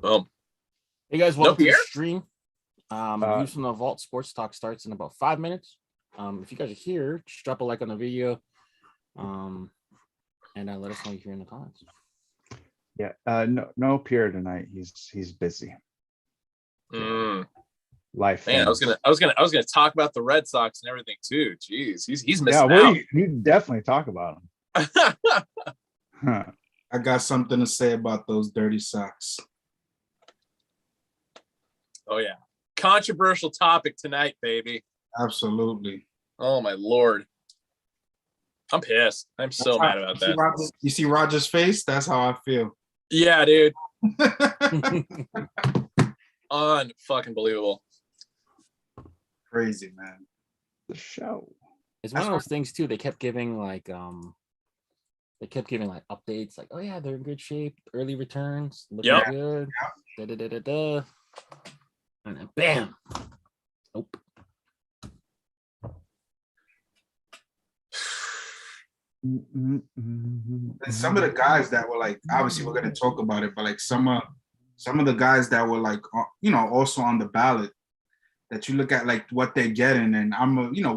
Hey guys, welcome to the Pierre? stream. Views from the Vault Sports Talk starts in about 5 minutes. If you guys are here, just drop a like on the video. And let us know you're here in the comments. Yeah, no Pierre tonight. He's busy. Life. Man, I was gonna talk about the Red Sox and everything too. Jeez, he's missing out. Yeah, you definitely talk about him. I got something to say about those dirty Sox. Oh yeah, controversial topic tonight, baby. Absolutely. Oh my lord, I'm pissed. I'm so mad about that. You see Roger's face? That's how I feel. Yeah, dude. Unfucking believable. Crazy, man. The show. It's one of those things too. They kept giving like updates, like, oh yeah, they're in good shape. Early returns, looking good. And then bam. Nope. And some of the guys that were like, obviously we're going to talk about it, but like some of the guys that were like, also on the ballot, that you look at like what they're getting, and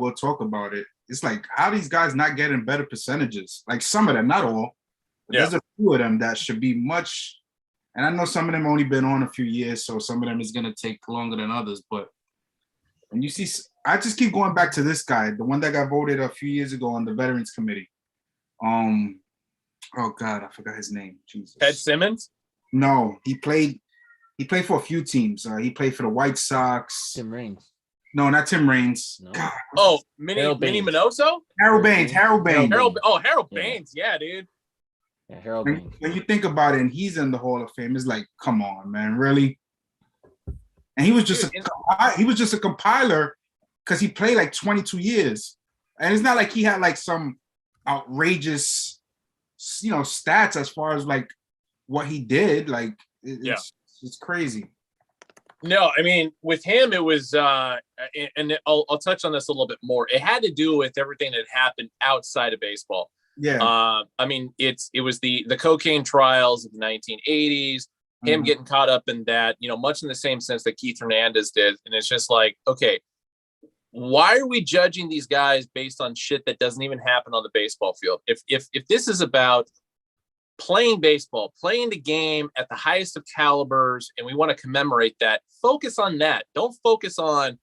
we'll talk about it. It's like, how these guys not getting better percentages? Like some of them, not all, but there's a few of them that should be much. And I know some of them only been on a few years, so some of them is going to take longer than others. But when you see, I just keep going back to this guy, the one that got voted a few years ago on the Veterans Committee. Oh God, I forgot his name. Jesus. Ted Simmons? No, he played for a few teams. He played for the White Sox. Tim Raines. No, not Tim Raines. No. God. Oh, Minnie Minoso? Harold Baines. Harold Baines. Yeah, dude. Yeah, Harold Baines. When you think about it, and he's in the Hall of Fame, it's like, come on, man, really? And he was just a compiler because he played like 22 years. And it's not like he had like some outrageous, stats as far as like what he did. Like, it's crazy. No, I mean, with him, it was, and I'll touch on this a little bit more. It had to do with everything that happened outside of baseball. Yeah. I mean, it was the cocaine trials of the 1980s, him getting caught up in that, much in the same sense that Keith Hernandez did. And it's just like, okay, why are we judging these guys based on shit that doesn't even happen on the baseball field? If this is about playing baseball, playing the game at the highest of calibers, and we want to commemorate that, focus on that. Don't focus on,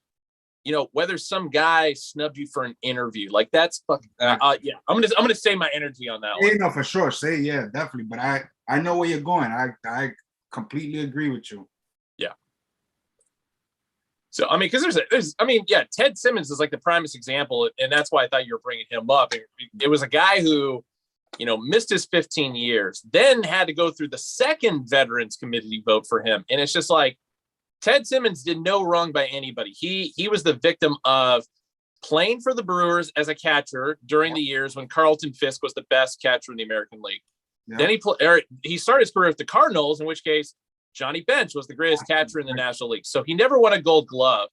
whether some guy snubbed you for an interview. Like, that's fucking, I'm gonna save my energy on that one. No, for sure. Definitely. But I know where you're going. I completely agree with you. Yeah. So, I mean, because Ted Simmons is like the primest example, and that's why I thought you were bringing him up. It was a guy who, missed his 15 years, then had to go through the second Veterans Committee vote for him. And it's just like, Ted Simmons did no wrong by anybody. He was the victim of playing for the Brewers as a catcher during the years when Carlton Fisk was the best catcher in the American League. Yeah. Then he started his career with the Cardinals, in which case Johnny Bench was the greatest catcher in the National League. So he never won a Gold Glove,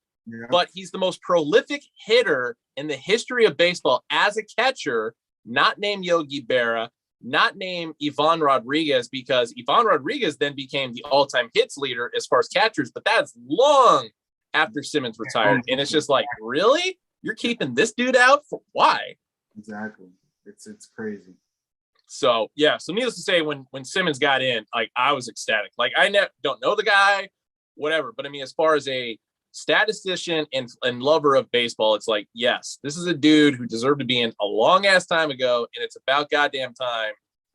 but he's the most prolific hitter in the history of baseball as a catcher, not named Yogi Berra, not named Ivan Rodriguez, because Ivan Rodriguez then became the all-time hits leader as far as catchers, but that's long after Simmons retired. And it's just like, really? You're keeping this dude out? For why? Exactly. It's crazy. So, yeah. So needless to say, when Simmons got in, like, I was ecstatic. Like, I don't know the guy, whatever. But I mean, as far as a statistician and lover of baseball, it's like, yes, this is a dude who deserved to be in a long ass time ago, and it's about goddamn time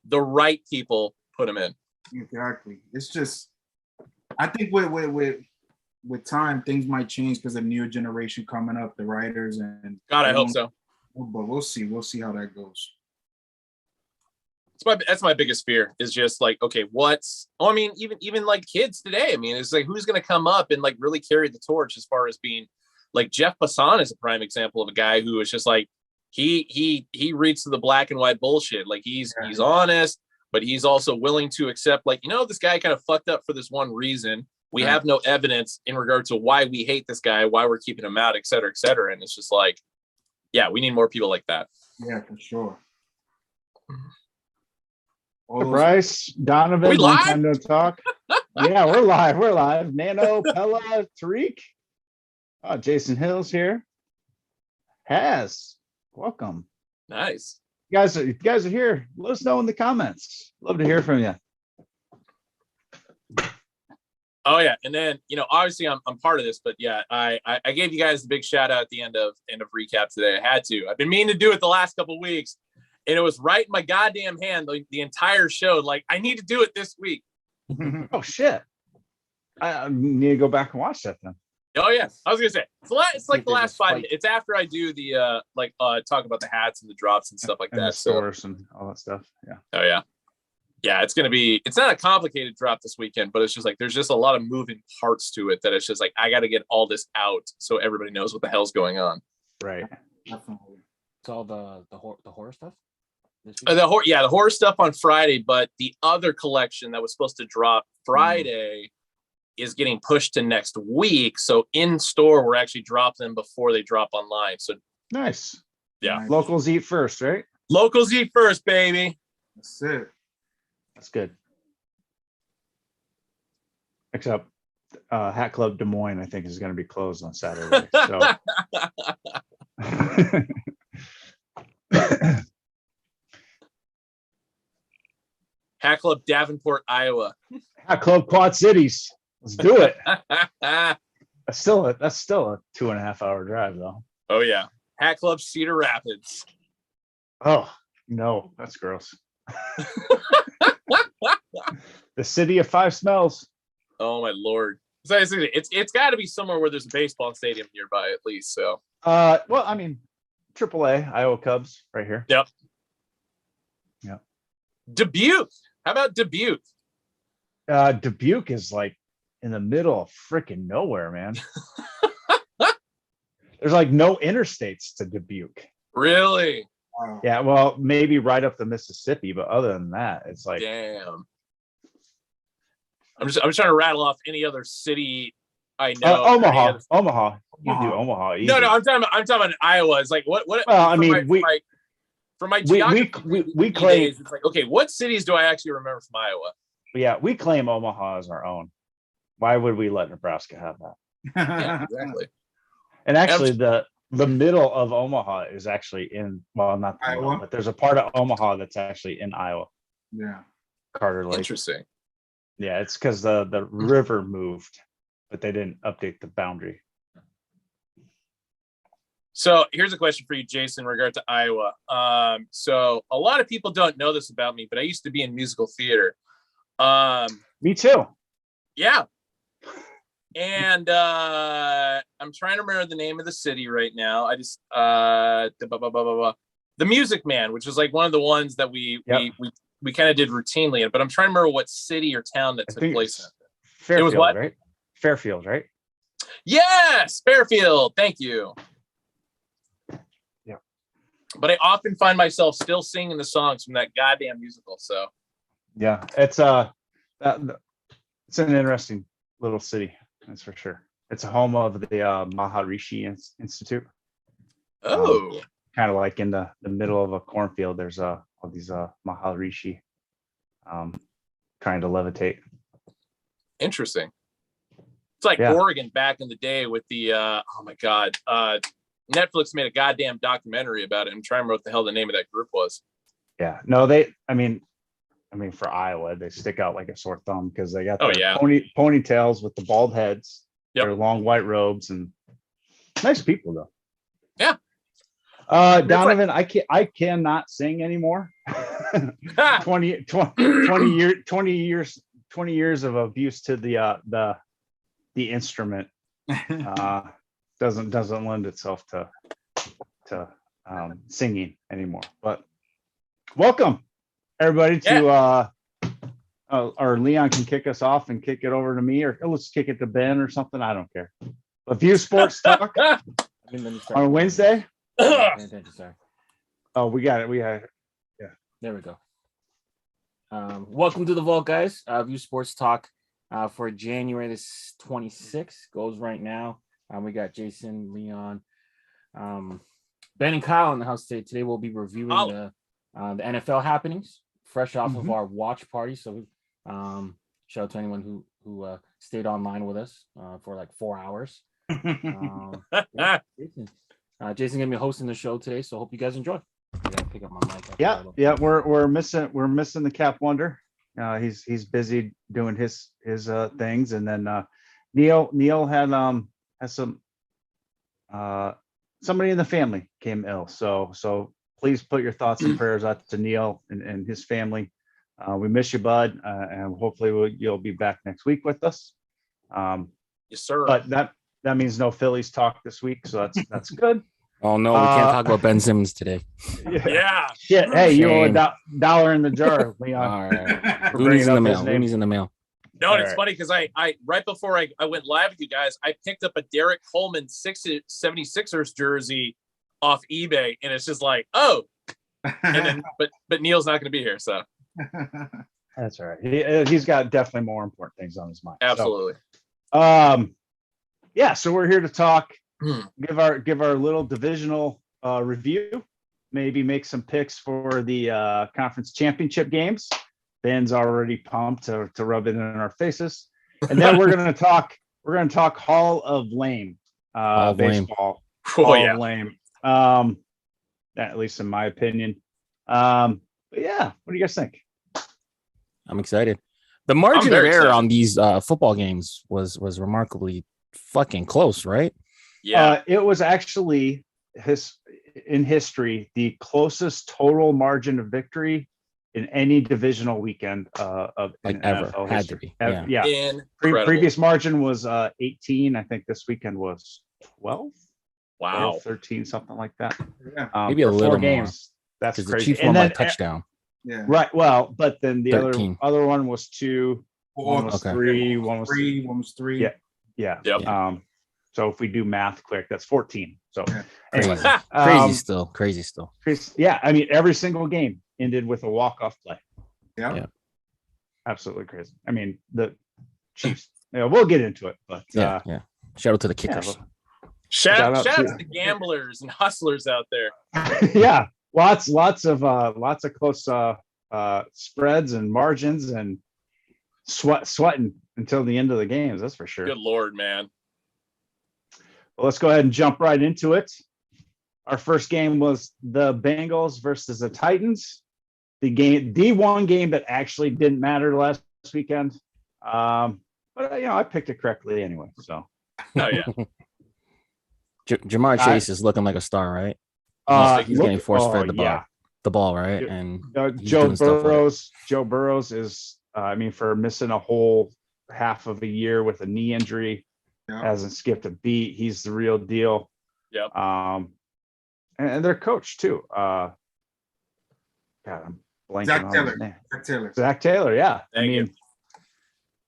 the right people put him in. Exactly. It's just, I think with time things might change because of the newer generation coming up, the writers, and God, I hope so. But we'll see how that goes. That's my biggest fear, is just like, okay, even like kids today. I mean, it's like, who's going to come up and like really carry the torch as far as being like Jeff Passan is a prime example of a guy who is just like, he reads to the black and white bullshit. Like he's honest, but he's also willing to accept, like, this guy kind of fucked up for this one reason. We have no evidence in regard to why we hate this guy, why we're keeping him out, et cetera, et cetera. And it's just like, yeah, we need more people like that. Yeah, for sure. Bryce, Donovan, long time no talk. Yeah, we're live. We're live. Nano, Pella, Tariq. Oh, Jason Hill's here. Welcome. Nice. You guys are here. Let us know in the comments. Love to hear from you. Oh yeah, and then obviously I'm part of this, but yeah, I gave you guys the big shout out at the end of recap today. I had to. I've been meaning to do it the last couple of weeks, and it was right in my goddamn hand the entire show. Like I need to do it this week. Oh shit! I need to go back and watch that then. Oh yeah, I was gonna say it's like the last 5 minutes. It's after I do the talk about the hats and the drops and stuff like and that. The stores and all that stuff. Yeah. Oh yeah. Yeah, it's not a complicated drop this weekend, but it's just like there's just a lot of moving parts to it that it's just like I got to get all this out so everybody knows what the hell's going on. Right. Definitely. It's all the horror stuff. The horror stuff on Friday, but the other collection that was supposed to drop Friday is getting pushed to next week. So in store, we're actually dropping them before they drop online. So nice. Yeah. Nice. Locals eat first, right? Locals eat first, baby. That's it. That's good. Except Hat Club Des Moines, I think, is going to be closed on Saturday. So Hat Club Davenport, Iowa. Hat Club Quad Cities. Let's do it. That's still a 2.5 hour drive though. Oh yeah. Hat Club Cedar Rapids. Oh no, that's gross. The city of five smells. Oh my lord. So it's got to be somewhere where there's a baseball stadium nearby at least. So well, I mean, AAA Iowa Cubs right here. Yep. Yep. Dubuque. How about Dubuque? Dubuque is like in the middle of freaking nowhere, man. There's like no interstates to Dubuque. Really? Wow. Yeah, well, maybe right up the Mississippi, but other than that, it's like damn. I'm trying to rattle off any other city I know. Omaha. You do Omaha. Easy. No, I'm talking about Iowa. It's like what? Well, I mean, for my geography, we claim days, it's like, okay, what cities do I actually remember from Iowa? Yeah, we claim Omaha as our own. Why would we let Nebraska have that? Yeah, exactly. And actually, the middle of Omaha is actually not the Iowa, middle, but there's a part of Omaha that's actually in Iowa. Yeah. Carter Lake. Interesting. Yeah, it's because the river moved, but they didn't update the boundary. So here's a question for you, Jason, in regard to Iowa. So a lot of people don't know this about me, but I used to be in musical theater. Me too. Yeah. And I'm trying to remember the name of the city right now. I just the Music Man, which was like one of the ones that we kind of did routinely, but I'm trying to remember what city or town that took place in. Fairfield, it was what? Right? Fairfield, right? Yes, Fairfield. Thank you. Yeah. But I often find myself still singing the songs from that goddamn musical. So yeah, it's an interesting little city, that's for sure. It's a home of the Maharishi Institute. Oh, kind of like in the middle of a cornfield. There's all these Maharishi trying to levitate. Interesting. It's like Oregon back in the day with the oh my god, Netflix made a goddamn documentary about it. I'm trying to remember what the hell the name of that group was. Yeah, no, I mean for Iowa, they stick out like a sore thumb because they got ponytails with the bald heads, their long white robes, and nice people though. Yeah. Donovan, I cannot sing anymore. 20 years of abuse to the instrument doesn't lend itself to singing anymore. But welcome everybody to or Leon can kick us off and kick it over to me, or let's kick it to Ben or something. I don't care. But View Sports Talk on Wednesday. Oh, we got it. Yeah. There we go. Welcome to the vault, guys. View Sports Talk for January 26th goes right now. We got Jason, Leon, Ben, and Kyle in the house today. Today we'll be reviewing the NFL happenings, fresh off of our watch party. So shout out to anyone who who stayed online with us for like 4 hours. Jason gonna be hosting the show today, so hope you guys enjoy. I gotta pick up my mic. Yeah. We're missing the Cap Wonder. He's busy doing his things, and then Neil has some somebody in the family came ill, so please put your thoughts and prayers out to Neil and his family. We miss you, bud, and hopefully you'll be back next week with us. Yes, sir. But that means no Phillies talk this week, so that's good. Oh no, we can't talk about Ben Simmons today. Yeah. Shit. Hey, you owe Shame. $1 in the jar, Leon. All right. For Looney's in the bringing up mail. his name. Looney's in the mail. No, and All it's right. funny because I right before I went live with you guys, I picked up a Derek Coleman 76ers jersey off eBay, and it's just like, oh, and then but Neil's not going to be here, so That's all right. He's got definitely more important things on his mind. absolutely. So, yeah. So we're here to talk. Give our little divisional review. Maybe make some picks for the conference championship games. Ben's already pumped to rub it in our faces, and then we're gonna talk. We're gonna talk Hall of Lame Hall of Lame. baseball. Oh Hall yeah. of Lame. At least in my opinion. But yeah, what do you guys think? I'm excited. The margin of very error excited. on these football games was remarkably fucking close, right? Yeah. It was actually in history the closest total margin of victory in any divisional weekend of Like in ever NFL had history. to be. Yeah. Incredible. Previous margin was 18. I think this weekend was 12, Wow. 12, 13, something like that. Yeah. Maybe a for little 4 more, games. That's Because the crazy. Chiefs And won by then, a touchdown. Yeah. right. Well, but then the 13. other one was 2, one was Okay. 3, one was One was 3. Yeah. Yeah. Yep. So if we do math quick, that's 14. So Yeah. anyway, Crazy still. yeah, I mean every single game ended with a walk-off play. Yeah. Absolutely crazy. I mean the Chiefs. We'll get into it, but Yeah. Shout out to the kickers. well, Shout Shout out out to- to the gamblers and hustlers out there. yeah, lots of close spreads and margins and sweating until the end of the games. That's for sure. Good Lord, man. Well, let's go ahead and jump right into it. Our first game was the Bengals versus the Titans. The one game that actually didn't matter last weekend. But I picked it correctly anyway. So Oh yeah. Jamar Chase is looking like a star, right? He's getting force-fed the ball, right? Yeah. And he's Joe doing stuff with it. Burrows is for missing a whole half of a year with a knee injury, Yeah. hasn't skipped a beat. He's the real deal. Yep. And their coach too. God, I'm blanking Zach on Taylor. his name. Zach Taylor. Zach Taylor, yeah. Thank you.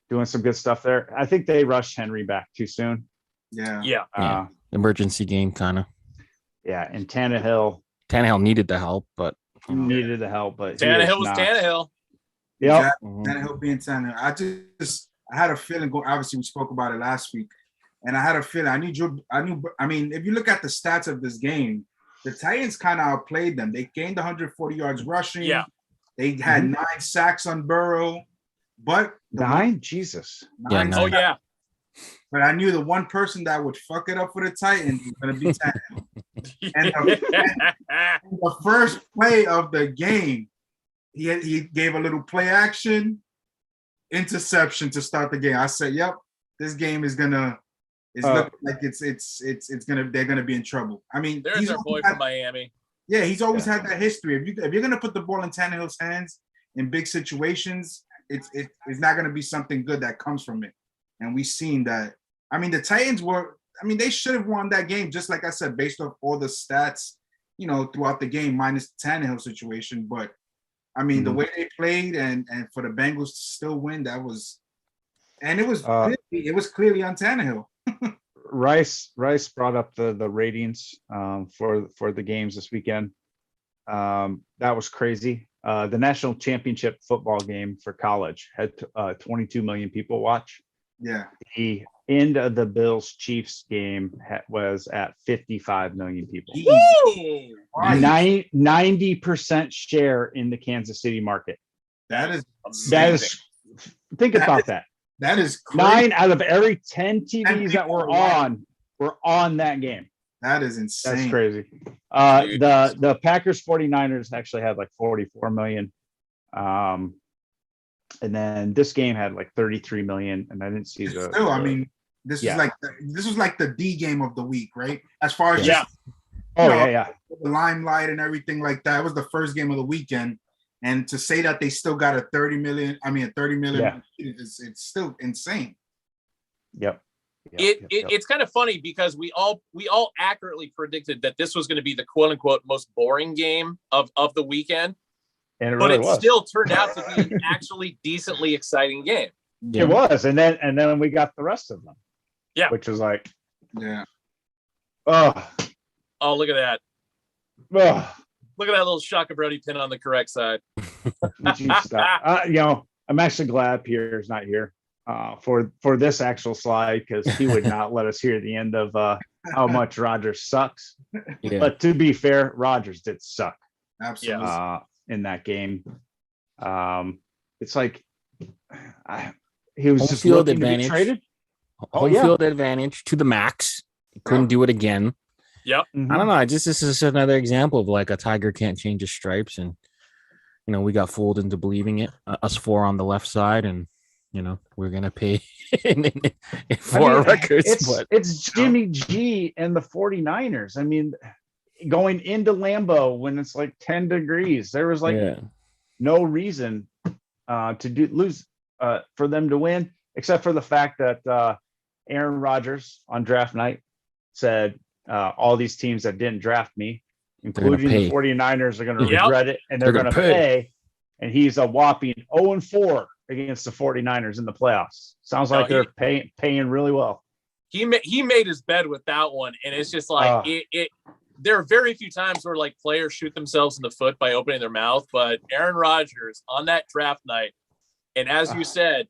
Doing some good stuff there. I think they rushed Henry back too soon. Yeah. Yeah. Yeah. Emergency game, kind of. Yeah, and Tannehill Tannehill needed the help, but needed the help, but Tannehill was Tannehill. Yeah, Tannehill being Tannehill. I had a feeling. Obviously, we spoke about it last week, and I had a feeling. I mean, if you look at the stats of this game, the Titans kind of outplayed them. They gained 140 yards rushing. Yeah. They had 9 sacks on Burrow, but 9. Jesus. Yeah, 9 9. Oh yeah. But I knew the one person that would fuck it up for the Titans was going to be Tannehill. And the first play of the game, he gave a little play action, interception to start the game. I said, "Yep, this game is gonna. It's looking like they're gonna be in trouble." I mean, There's he's our boy always from had, Miami. yeah, he's always had that history. If you're gonna put the ball in Tannehill's hands in big situations, it's not gonna be something good that comes from it. And we've seen that. I mean, the Titans they should have won that game, just like I said, based off all the stats, throughout the game, minus the Tannehill situation. But I mean, the way they played and for the Bengals to still win, it was clearly on Tannehill. Rice brought up the ratings for the games this weekend. That was crazy. The national championship football game for college had 22 million people watch. Yeah. The end of the Bills Chiefs game was at 55 million people. Woo! 90% share in the Kansas City market. That is That is, think about that. That is crazy. 9 out of every 10 TVs 10 that were on that game. That is insane. That's crazy. The Packers 49ers actually had like 44 million. And then this game had like 33 million, and I didn't see the. Still, I mean, this was like the D game of the week, right? As far as the limelight and everything like that. It was the first game of the weekend, and to say that they still got a 30 million, it's still insane. Yep. It's kind of funny because we all accurately predicted that this was going to be the quote unquote most boring game of the weekend. And it still turned out to be an actually decently exciting game. Yeah. It was, and then we got the rest of them. Yeah, which was like, oh, look at that! Oh. Look at that little Shaka Brody pin on the correct side. I'm actually glad Pierre's not here for this actual slide, because he would not let us hear the end of how much Rodgers sucks. Yeah. But to be fair, Rodgers did suck. Absolutely. In that game. It's like he was just field looking advantage. To be traded. Home field advantage to the max. He couldn't do it again. Yep. I don't know. This is another example of like a tiger can't change his stripes, and we got fooled into believing it. Us four on the left side, and we're gonna pay for our records. It's Jimmy G and the 49ers. I mean, going into Lambeau when it's like 10 degrees, there was no reason to lose for them to win, except for the fact that Aaron Rodgers on draft night said all these teams that didn't draft me, including the 49ers, are going to regret it, and they're going to pay. And he's a whopping 0-4 against the 49ers in the playoffs. Sounds like they're paying really well. He made his bed with that one, and it's just like there are very few times where like players shoot themselves in the foot by opening their mouth, but Aaron Rodgers on that draft night, and as you said,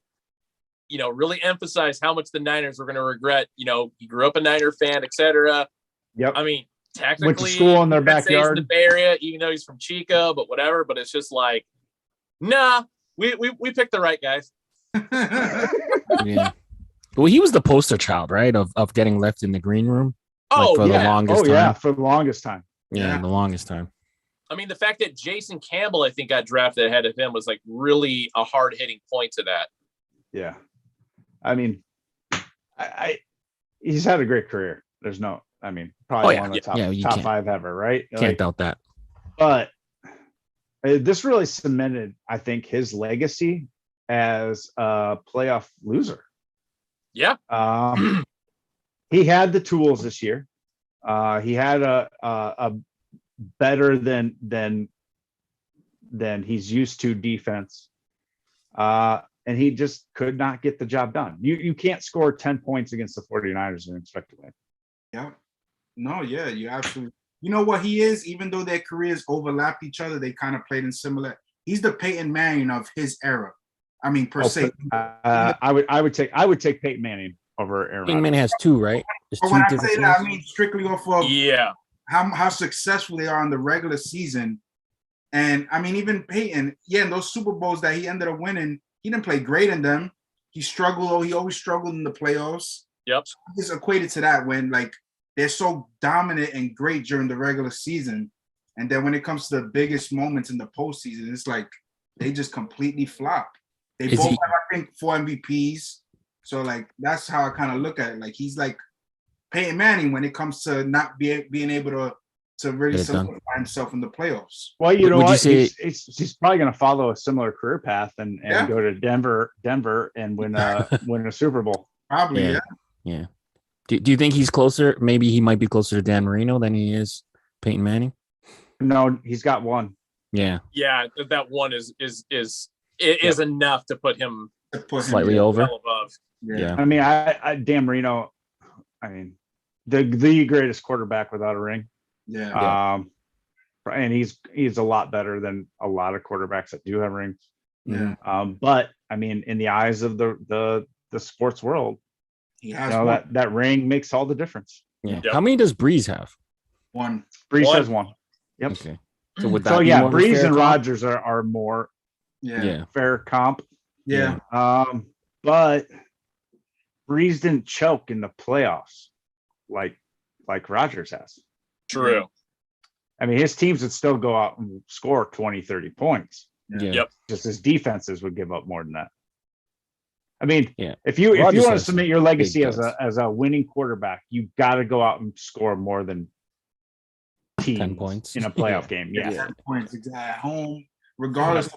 really emphasize how much the Niners were going to regret. He grew up a Niner fan, etc. Yep. I mean, technically, went to school in their backyard, in the Bay Area, even though he's from Chico, but whatever. But it's just like, nah, we picked the right guys. Yeah. Well, he was the poster child, right, of getting left in the green room. The longest time. Yeah, for the longest time. Yeah, the longest time. I mean, the fact that Jason Campbell, I think, got drafted ahead of him was like really a hard hitting point to that. Yeah. I mean, he's had a great career. There's probably one of the top 5 ever, right? Can't doubt that. But this really cemented, I think, his legacy as a playoff loser. Yeah. He had the tools this year. He had a better than he's used to defense. And he just could not get the job done. You can't score 10 points against the 49ers and expect to win. Yeah. No, yeah, you absolutely. You know what he is? Even though their careers overlapped each other, they kind of played in similar. He's the Peyton Manning of his era. I mean, per se. I would take Peyton Manning over Aaron. Peyton Manning has 2, right? But when I say that, I mean strictly off of how successful they are in the regular season. And I mean, even Peyton, in those Super Bowls that he ended up winning, he didn't play great in them. He struggled. He always struggled in the playoffs. Yep. So it's equated to that when like they're so dominant and great during the regular season, and then when it comes to the biggest moments in the postseason, it's like they just completely flop. They both have, I think, 4 MVPs. So like that's how I kind of look at it. Like he's like Peyton Manning when it comes to not being able to really solidify himself in the playoffs. Well, you know what? He's probably going to follow a similar career path and go to Denver and win a Super Bowl. Probably, yeah. Do you think he's closer? Maybe he might be closer to Dan Marino than he is Peyton Manning. No, he's got one. Yeah, that one is enough to put him slightly over. Well above. Yeah. I mean, I Dan Marino. I mean, the greatest quarterback without a ring. Yeah. And he's a lot better than a lot of quarterbacks that do have rings. Yeah. But I mean, in the eyes of the sports world, he has that ring makes all the difference. Yeah. Yep. How many does Breeze have? One. Breeze has one. Yep. Okay. So would that Breeze and Rodgers are more fair comp. Yeah. but Breeze didn't choke in the playoffs like Rodgers has. True. I mean, his teams would still go out and score 20, 30 points. Yeah. Yep. Just his defenses would give up more than that. I mean, Yeah. if you want to has submit your legacy big as a winning quarterback, you've got to go out and score more than 10 points in a playoff game. Yeah. 10 points at home, regardless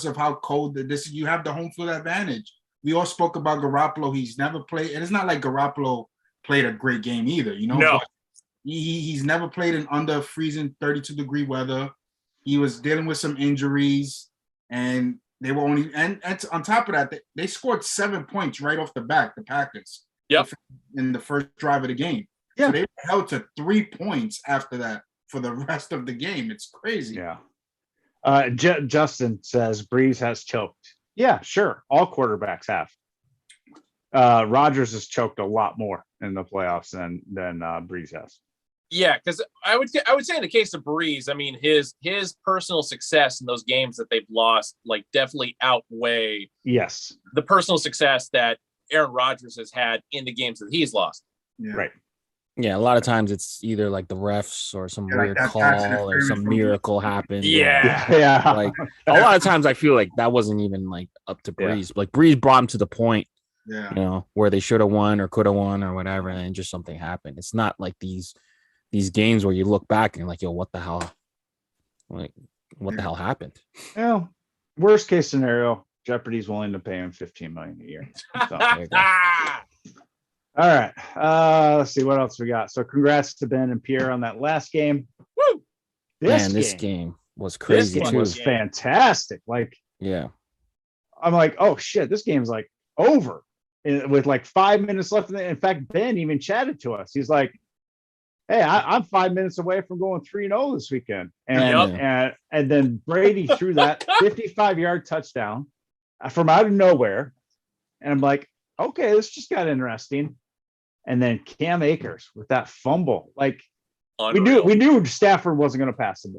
of how cold this, you have the home field advantage. We all spoke about Garoppolo. He's never played, and it's not like Garoppolo played a great game either, you know. No. But he's never played in under freezing 32-degree weather. He was dealing with some injuries, and they were only and on top of that, they scored 7 points right off the bat, the Packers. Yep. In the first drive of the game. Yeah. So they were held to 3 points after that for the rest of the game. It's crazy. Yeah. Justin says Breeze has choked. Yeah, sure. All quarterbacks have. Rodgers has choked a lot more in the playoffs than Breeze has. Yeah, because I would say in the case of Breeze, I mean his personal success in those games that they've lost like definitely outweigh the personal success that Aaron Rodgers has had in the games that he's lost. Yeah. Right. Yeah, a lot of times it's either like the refs or some weird that call tax or interference some from- miracle happened. Yeah. Like a lot of times I feel like that wasn't even like up to Breeze. Like Breeze brought him to the point, Yeah. you know, where they should have won or could have won or whatever, and just something happened. It's not like these games where you look back and you're like, yo, what the hell? Like, what the hell happened? Well, worst case scenario, Jeopardy's willing to pay him $15 million a year. So, There you go. all right. Let's see what else we got. So congrats to Ben and Pierre on that last game. Woo! This game was crazy This game too. was fantastic. Like, Yeah. I'm like, oh shit, this game's like over with like 5 minutes left. In fact, Ben even chatted to us. He's like, hey, I'm 5 minutes away from going 3-0 this weekend. And then Brady threw that 55-yard touchdown from out of nowhere. And I'm like, okay, this just got interesting. And then Cam Akers with that fumble. Like Unreal. we knew Stafford wasn't going to pass him.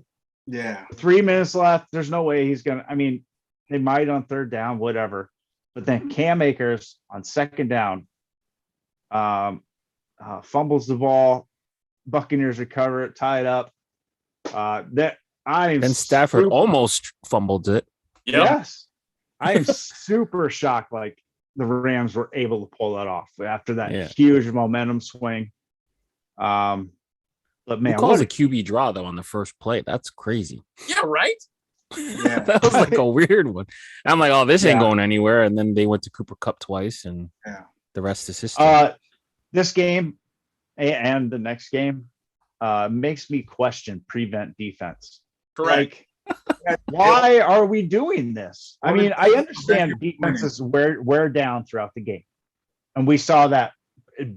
Yeah. 3 minutes left. There's no way he's going to, I mean, they might on third down, whatever. But then Cam Akers on second down fumbles the ball. Buccaneers recover it, tie it up. And Stafford almost fumbled it. Yep. Yes. I am super shocked. Like the Rams were able to pull that off after that huge momentum swing. But man, who calls a QB draw though on the first play? That's crazy. Yeah, right? Yeah. That was like a weird one. I'm like, oh, this ain't going anywhere. And then they went to Cooper Cup twice, and the rest is history. This game and the next game makes me question prevent defense. Correct. Like, why are we doing this? I mean, I understand defenses wear down throughout the game, and we saw that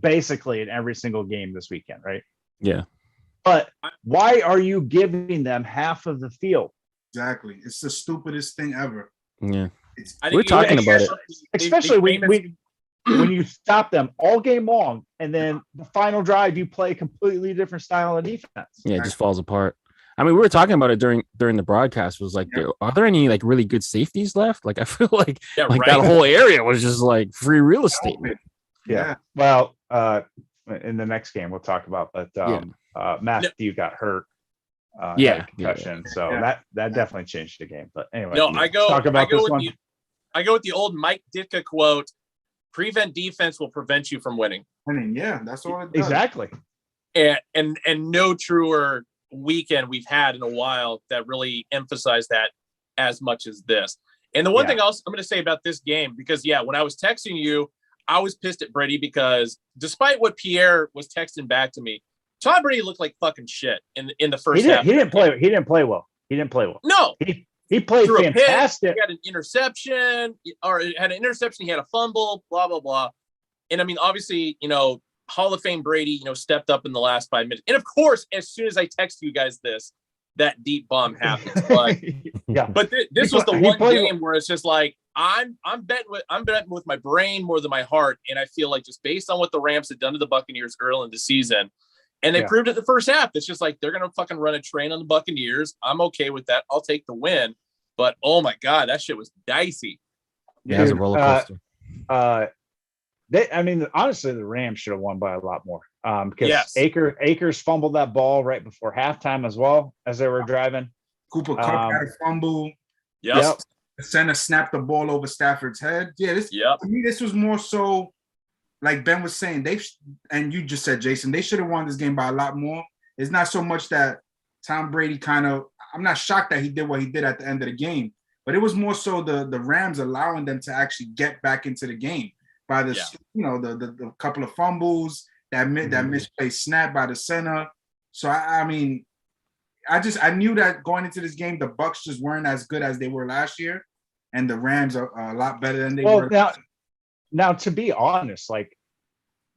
basically in every single game this weekend, right? Yeah. But why are you giving them half of the field? Exactly. It's the stupidest thing ever. Yeah. We're talking about it. Especially when you stop them all game long, and then the final drive, you play a completely different style of defense. Yeah, it just falls apart. I mean, we were talking about it during the broadcast. It was like, are there any like really good safeties left? Like, I feel like that whole area was just like free real estate. Yeah. Well, in the next game we'll talk about, but Matthew got hurt. Concussion. So that definitely changed the game. But anyway, I go with the old Mike Ditka quote: "Prevent defense will prevent you from winning." I mean, that's all it does. Exactly. And no truer weekend we've had in a while that really emphasized that as much as this. And the one thing else I'm going to say about this game, because when I was texting you, I was pissed at Brady because despite what Pierre was texting back to me, Tom Brady looked like fucking shit in the first half. He didn't play well. No, he played fantastic. He had an interception, He had a fumble. Blah blah blah. And I mean, obviously, Hall of Fame Brady, stepped up in the last 5 minutes. And of course, as soon as I text you guys this, that deep bomb happens. But but this was the one game where it's just like I'm betting with my brain more than my heart, and I feel like just based on what the Rams had done to the Buccaneers early in the season. And they proved it the first half. It's just like they're going to fucking run a train on the Buccaneers. I'm okay with that. I'll take the win. But, oh, my God, that shit was dicey. Yeah, it was a roller coaster. Honestly, the Rams should have won by a lot more. Because Yes. Akers fumbled that ball right before halftime as well as they were driving. Cooper Kupp had a fumble. Yep. The center snapped the ball over Stafford's head. Yeah, to me, this was more so, like Ben was saying, and you just said, Jason, they should have won this game by a lot more. It's not so much that Tom Brady I'm not shocked that he did what he did at the end of the game, but it was more so the Rams allowing them to actually get back into the game by the couple of fumbles, that misplaced snap by the center. So I knew that going into this game, the Bucs just weren't as good as they were last year, and the Rams are a lot better than they were. Now, to be honest, like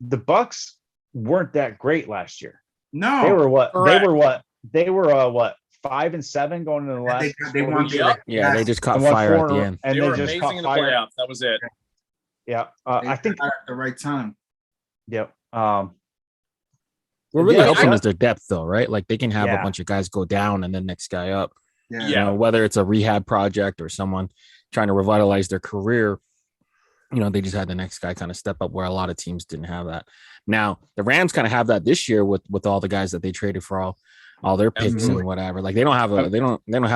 the Bucs weren't that great last year. No, they were what? Correct. They were what? 5-7 going into the last. They won. They just caught fire at the end. And they they were just amazing in the fire. playoffs. That was it. Yeah, I think at the right time. Yep. We're really helping I- is their depth, though, right? Like they can have Yeah. a bunch of guys go down and then next guy up. Yeah. You know, whether it's a rehab project or someone trying to revitalize their career, you know, they just had the next guy kind of step up where a lot of teams didn't have that. Now the Rams kind of have that this year with all the guys that they traded for all their picks Absolutely. and whatever. Like they don't have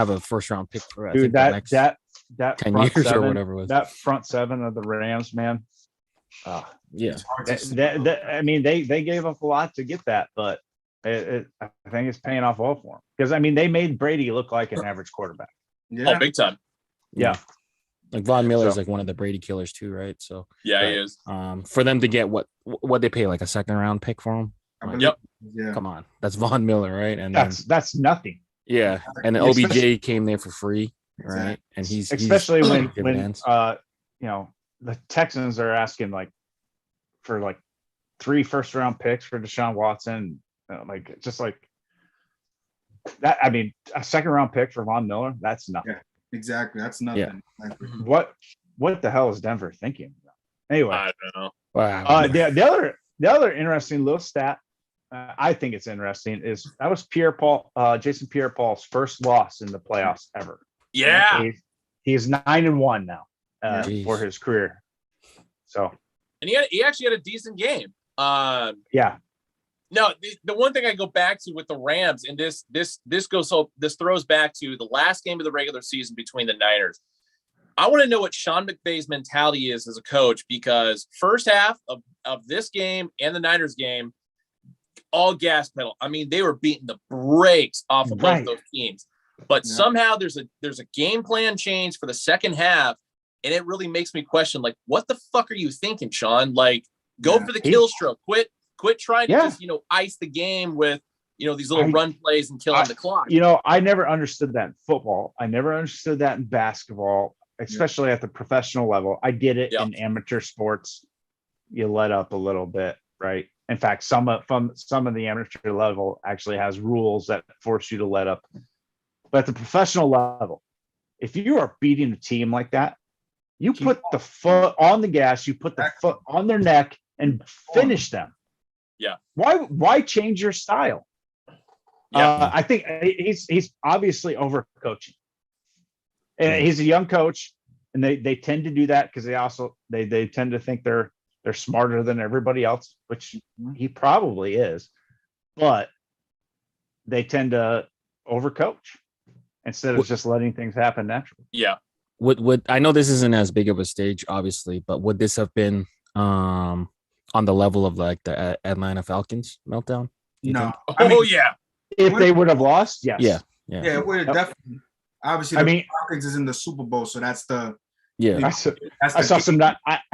a first round pick for I dude, think the next that 10 front years seven, or whatever it was. that front seven of the Rams, man. Yeah. They gave up a lot to get that, but I think it's paying off well for them because they made Brady look like an average quarterback. Yeah. Oh, big time. Yeah. Like Von Miller's like one of the Brady killers too, right? So Yeah, he is. for them to get what they pay, like a second round pick for him. Like, Yep. Yeah. come on, that's Von Miller, right? And That's nothing. yeah, and then Especially- OBJ came there for free, right? And he's Especially when dividends. the Texans are asking for 3 first round picks for Deshaun Watson, just like that. A second round pick for Von Miller, that's nothing. Yeah. Exactly. That's nothing. Yeah. Exactly. What the hell is Denver thinking? Anyway, I don't know. Wow. the other interesting little stat, I think it's interesting, is that was Jason Pierre-Paul's first loss in the playoffs ever. Yeah. He's 9-1 now Jeez. for his career. So And he actually had a decent game. yeah, No, the one thing I go back to with the Rams, and this throws back to the last game of the regular season between the Niners. I want to know what Sean McVay's mentality is as a coach, because first half of this game and the Niners game, all gas pedal. They were beating the brakes off of both those teams. But somehow there's a game plan change for the second half, and it really makes me question, like, what the fuck are you thinking, Sean? Like, go for the kill stroke. Quit trying to just, ice the game with, these little run plays and killing the clock. I never understood that in football. I never understood that in basketball, especially at the professional level. I get it in amateur sports. You let up a little bit, right? In fact, some of the amateur level actually has rules that force you to let up. But at the professional level, if you are beating a team like that, you put the foot on the gas, you put the foot on their neck and finish them. Yeah. Why change your style? Yeah. I think he's obviously overcoaching. And he's a young coach, and they tend to do that because they tend to think they're smarter than everybody else, which he probably is, but they tend to overcoach instead of just letting things happen naturally. Yeah. Would I know this isn't as big of a stage, obviously, but would this have been on the level of like the Atlanta Falcons meltdown? No. Yeah. If they would have lost, yes. Yeah. Yeah, it would have definitely. Obviously, the Falcons is in the Super Bowl, so that's the. Yeah. I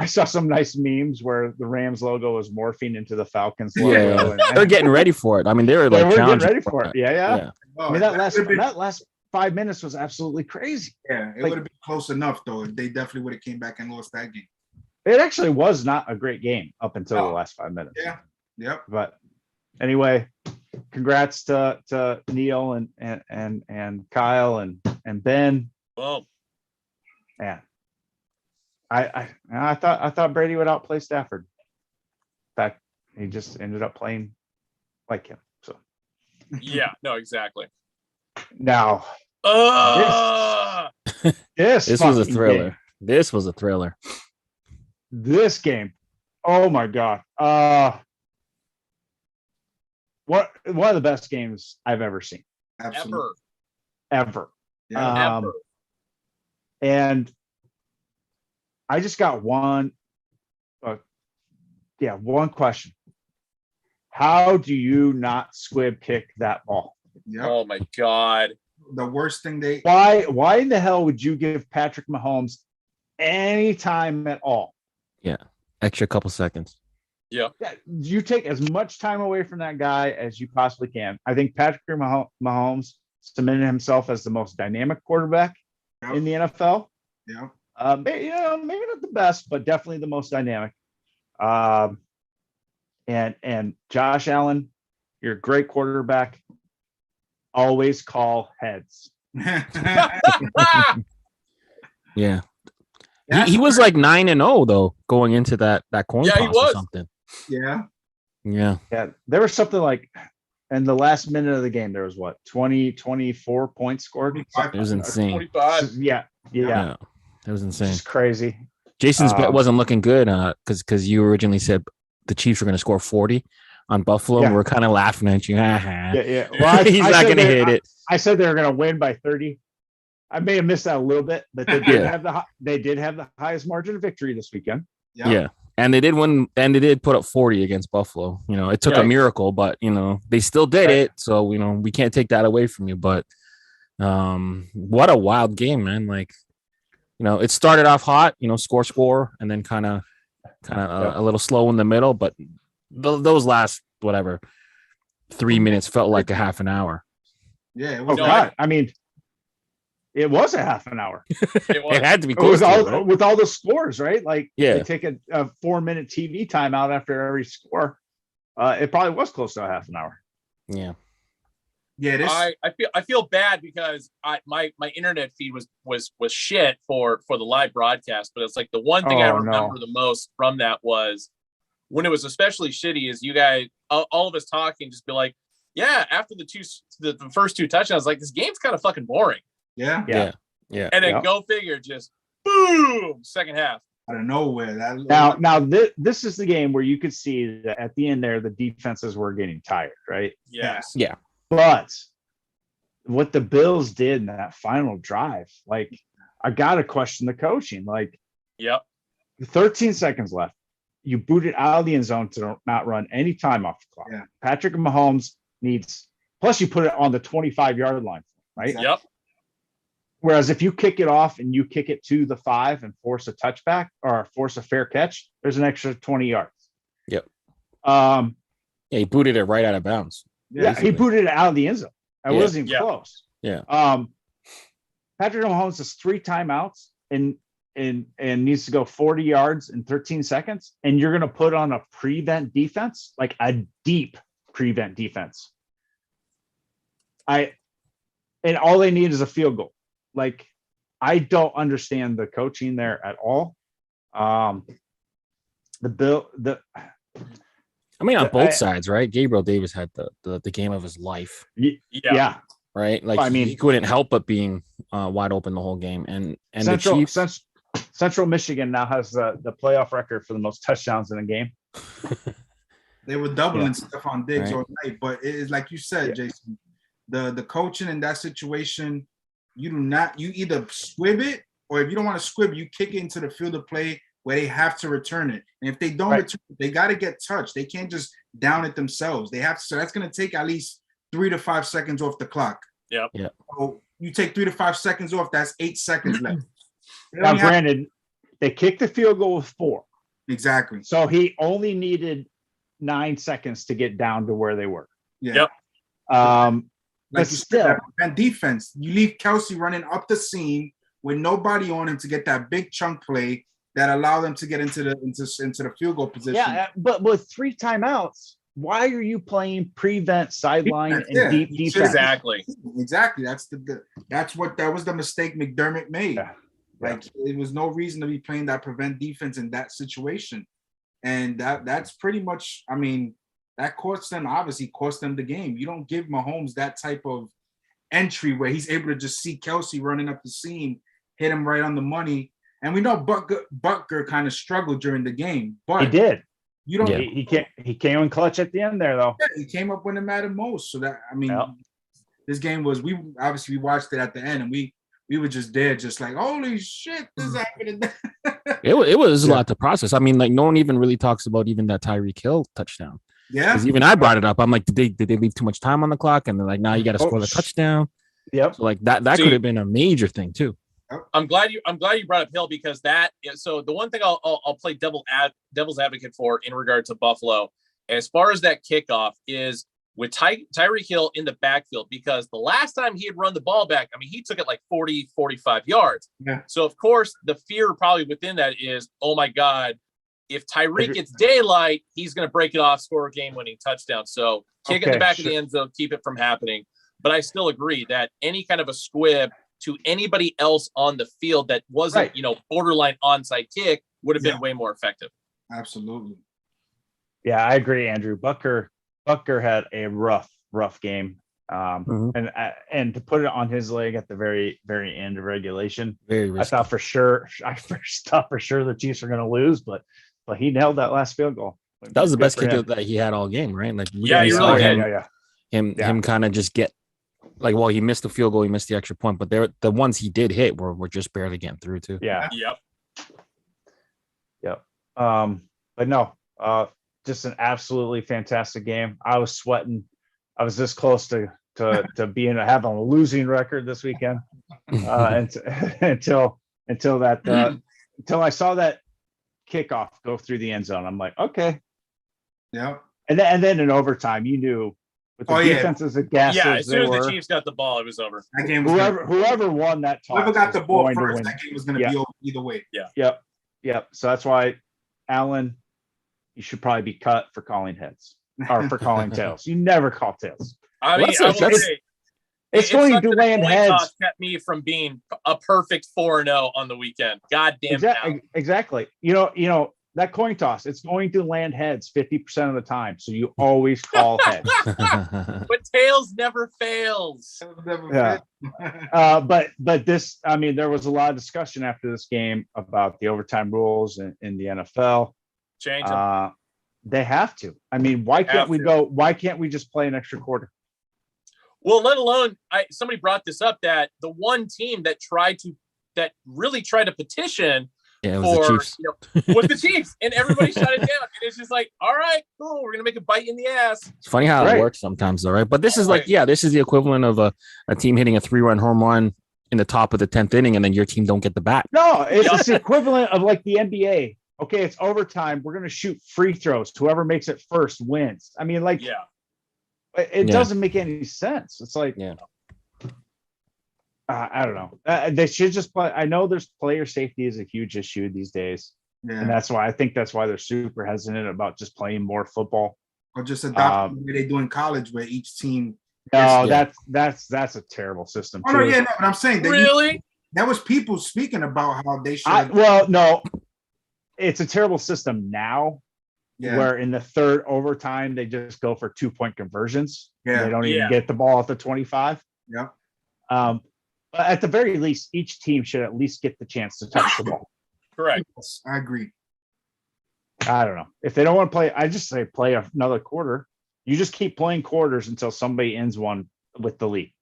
saw some nice memes where the Rams logo was morphing into the Falcons logo. Yeah. And They're getting ready for it. They were like getting ready for it. Yeah. Oh, that last 5 minutes was absolutely crazy. Yeah, it would have been close enough though. They definitely would have came back and lost that game. It actually was not a great game up until the last 5 minutes. Yeah. Yep. But anyway, congrats to Neil and Kyle and Ben. Well, yeah. I thought Brady would outplay Stafford. In fact, he just ended up playing like him. So yeah, no, exactly. now this This was a fucking thriller. game. This was a thriller. this game, oh my God. One of the best games I've ever seen. Absolutely. Ever. Yeah. Ever. And I just got one question. How do you not squib kick that ball? Yeah. Oh my God. The worst thing they Why in the hell would you give Patrick Mahomes any time at all? Yeah. Extra couple seconds. Yeah. You take as much time away from that guy as you possibly can. I think Patrick Mahomes cemented himself as the most dynamic quarterback in the NFL. Yeah. Maybe not the best, but definitely the most dynamic. And Josh Allen, you're a great quarterback. Always call heads. Yeah. He was like 9-0 though going into that coin Yeah, toss he was. or something. Yeah. Yeah. Yeah, there was something like in the last minute of the game, there was what 24 points scored. It was insane. 25. Yeah. It was insane. Just crazy. Jason's bet wasn't looking good because you originally said the Chiefs were going to score 40 on Buffalo. Yeah. And we're kind of laughing at you. Yeah. Well, He's not going to hit it. I said they were going to win by 30. I may have missed that a little bit, but they did have the highest margin of victory this weekend. Yeah. And they did win, and they did put up 40 against Buffalo. You know, it took a miracle, but they still did it. So, we can't take that away from you. But what a wild game, man. Like, it started off hot, score, and then kind of a little slow in the middle. But those last, 3 minutes felt like a half an hour. Yeah. It was God. I mean, it was a half an hour. It had to be close close with all the scores, right? Like, they take a 4-minute TV timeout after every score. It probably was close to a half an hour. Yeah. Yeah. I feel bad because my internet feed was shit for the live broadcast, but it's like the one thing I remember the most from that was when it was especially shitty is you guys, all of us talking, just be like, yeah, after the first two touchdowns, like this game's kind of fucking boring. Yeah. And then go figure, just boom, second half. Out of nowhere. Now this is the game where you could see that at the end there, the defenses were getting tired, right? Yes. Yeah. But what the Bills did in that final drive, like, I got to question the coaching. Like, 13 seconds left. You boot it out of the end zone to not run any time off the clock. Yeah. Patrick Mahomes needs, plus you put it on the 25-yard line, right? Exactly. Yep. Whereas if you kick it off and you kick it to the 5 and force a touchback or force a fair catch, there's an extra 20 yards. Yep. He booted it right out of bounds. He booted it out of the end zone. It wasn't even close. Yeah. Patrick Mahomes has 3 timeouts and needs to go 40 yards in 13 seconds. And you're going to put on a prevent defense, like a deep prevent defense. And all they need is a field goal. Like, I don't understand the coaching there at all. On both sides, right? Gabriel Davis had the game of his life. Yeah. Right. Like, I mean, he couldn't help but being wide open the whole game. And Central, the Chiefs, Central Michigan now has the playoff record for the most touchdowns in a game. They were doubling Stephon Diggs all night, but it is like you said, Jason. The coaching in that situation, you either squib it, or if you don't want to squib, you kick it into the field of play where they have to return it. And if they don't return it, they got to get touched. They can't just down it themselves. They have to. So that's going to take at least 3 to 5 seconds off the clock. Yeah. So you take 3 to 5 seconds off. That's 8 seconds left. Now, granted, they kicked the field goal with 4. Exactly. So he only needed 9 seconds to get down to where they were. Yeah. Like, but still, and defense, you leave Kelsey running up the seam with nobody on him to get that big chunk play that allow them to get into the field goal position. Yeah, but with 3 timeouts, why are you playing prevent, sideline, and deep defense? Exactly. That was the mistake McDermott made. Yeah. Like, it was no reason to be playing that prevent defense in that situation, and that's pretty much. I mean, that cost them the game. You don't give Mahomes that type of entry where he's able to just see Kelsey running up the seam, hit him right on the money, And we know Butker kind of struggled during the game, but He did. You don't. Yeah. He came in clutch at the end there though. Yeah, he came up when it mattered most. So that Yep. this game was. We watched it at the end, and we were just there, just like, holy shit, this happened. It was a lot to process. I mean, like no one even really talks about even that Tyreek Hill touchdown. Yeah. Because even I brought it up. I'm like, did they leave too much time on the clock? And they're like, nah, you got to score the touchdown. Yep. So like that could have been a major thing too. I'm glad you brought up Hill because so the one thing I'll play devil's advocate for in regard to Buffalo, as far as that kickoff, is with Tyreek Hill in the backfield, because the last time he had run the ball back, I mean, he took it like 40, 45 yards. Yeah. So of course the fear probably within that is, oh my God, if Tyreek gets daylight, he's going to break it off, score a game-winning touchdown. So kick it in the back of the end zone, keep it from happening. But I still agree that any kind of a squib to anybody else on the field that wasn't, borderline onside kick would have been way more effective. Absolutely. Yeah, I agree, Andrew. Butker had a rough game. And to put it on his leg at the very, very end of regulation, Very risky. I thought for sure the Chiefs were going to lose, but he nailed that last field goal. That was the best kick that he had all game, right? Like he really did. Him kind of just get like, well, he missed the field goal, he missed the extra point, but the ones he did hit were just barely getting through too. Yeah. Yep. But no, just an absolutely fantastic game. I was sweating. I was this close to having a losing record this weekend until I saw that kickoff go through the end zone. I'm like, okay. Yeah. And then in overtime, you knew with the defenses aggressive. Yeah, as soon as the Chiefs got the ball, it was over. That game was whoever won that toss, whoever got the ball first, that game was going to be over either way. Yeah. Yep. So that's why, Alan, you should probably be cut for calling heads or for calling tails. You never call tails. I mean, it's going to land heads. Kept me from being a perfect 4-0 on the weekend. God damn it. Exactly. You know that coin toss, it's going to land heads 50% of the time. So you always call heads. But tails never fails. Yeah. But this, I mean, there was a lot of discussion after this game about the overtime rules in the NFL. Change them. They have to. I mean, why can't we just play an extra quarter? Well, let alone somebody brought this up that the one team that really tried to petition was the Chiefs, and everybody shut it down. And it's just like, all right, cool, we're gonna make a bite in the ass. It's funny how it works sometimes, though, right? But this is this is the equivalent of a team hitting a 3-run home run in the top of the 10th inning, and then your team don't get the bat. No, it's the equivalent of like the NBA. Okay, it's overtime. We're gonna shoot free throws. Whoever makes it first wins. I mean, like, it doesn't make any sense. It's like, I don't know. They should just play. I know there's player safety is a huge issue these days, and that's why they're super hesitant about just playing more football or just adopt what they do in college, where each team. No, that's a terrible system. Oh, no, but I'm saying really, there was people speaking about how they should. No, it's a terrible system now. Yeah. Where in the third overtime they just go for 2-point conversions. Yeah, they don't even get the ball at the 25. Yeah. But at the very least, each team should at least get the chance to touch the ball. Correct. Yes, I agree. I don't know. If they don't want to play, I just say play another quarter. You just keep playing quarters until somebody ends one with the lead.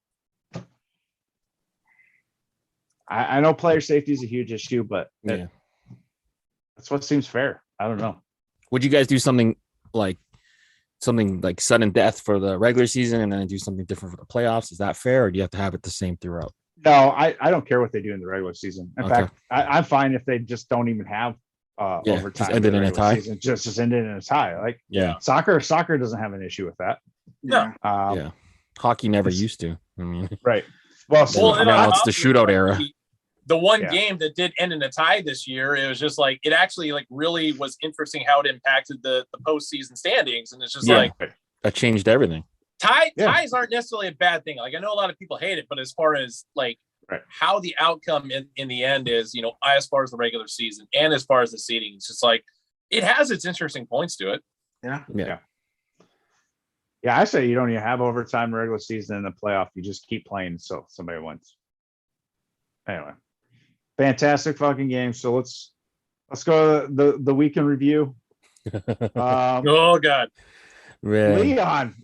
I know player safety is a huge issue, but that's what seems fair. I don't know. Would you guys do something like sudden death for the regular season and then do something different for the playoffs? Is that fair, or do you have to have it the same throughout? No, I don't care what they do in the regular season. In fact, I'm fine if they just don't even have overtime. Just end it in a tie. Season. Just end it in a tie. Like soccer doesn't have an issue with that. Yeah. Hockey never used to. I mean, right. Now it's the shootout era. The one game that did end in a tie this year, it was just like, it actually like really was interesting how it impacted the postseason standings. And it's just like, that changed everything. Ties aren't necessarily a bad thing. Like, I know a lot of people hate it, but as far as like how the outcome in the end is, as far as the regular season and as far as the seeding, it's just like, it has its interesting points to it. Yeah. I say you don't even have overtime regular season in the playoff. You just keep playing so somebody wins. Anyway. Fantastic fucking game. So let's go to the weekend review. Oh God. Leon,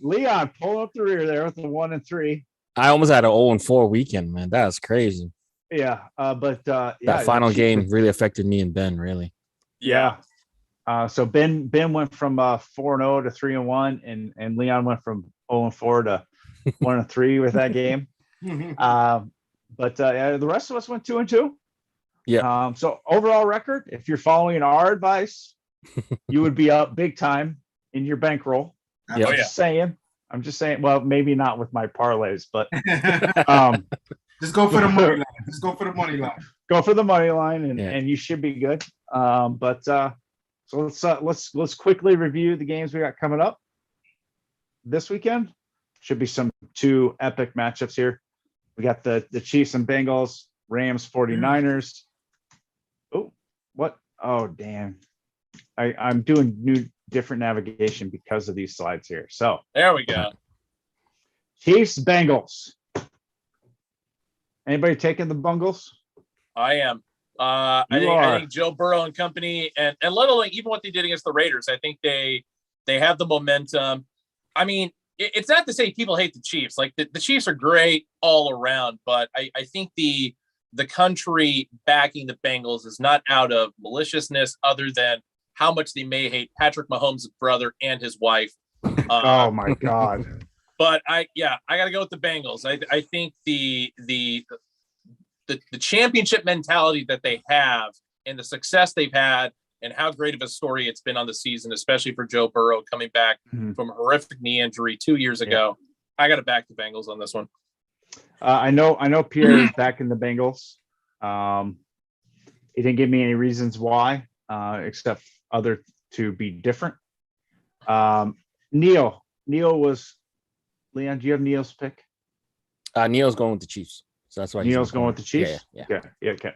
pull up the rear there with the 1-3. I almost had an 0-4 weekend, man. That was crazy. Yeah, but That final game really affected me and Ben, really. Yeah. So Ben went from 4-0 to 3-1, and Leon went from 0-4 to 1-3 with that game. But the rest of us went 2-2. Yeah. So overall record, if you're following our advice, you would be up big time in your bankroll. Yeah. I'm just saying. Well, maybe not with my parlays, but just go for the money line. Just go for the money line. Go for the money line, and you should be good. So let's quickly review the games we got coming up this weekend. Should be some 2 epic matchups here. We got the Chiefs and Bengals, Rams 49ers. Oh, what? Oh, damn. I'm doing different navigation because of these slides here. So there we go. Chiefs, Bengals. Anybody taking the Bengals? I am. I think Joe Burrow and company, and let alone even what they did against the Raiders. I think they have the momentum. I mean, it's not to say people hate the Chiefs. Like the Chiefs are great all around, but I think the country backing the Bengals is not out of maliciousness, other than how much they may hate Patrick Mahomes' brother and his wife. Oh my God. But I got to go with the Bengals. I think the championship mentality that they have and the success they've had and how great of a story it's been on the season, especially for Joe Burrow coming back from a horrific knee injury 2 years ago. I got to back the Bengals on this one. I know Pierre is back in the Bengals. He didn't give me any reasons why, except other to be different. Neil was Leon. Do you have Neil's pick? Neil's going with the Chiefs, so that's why Neil's going with the Chiefs. Yeah. Okay.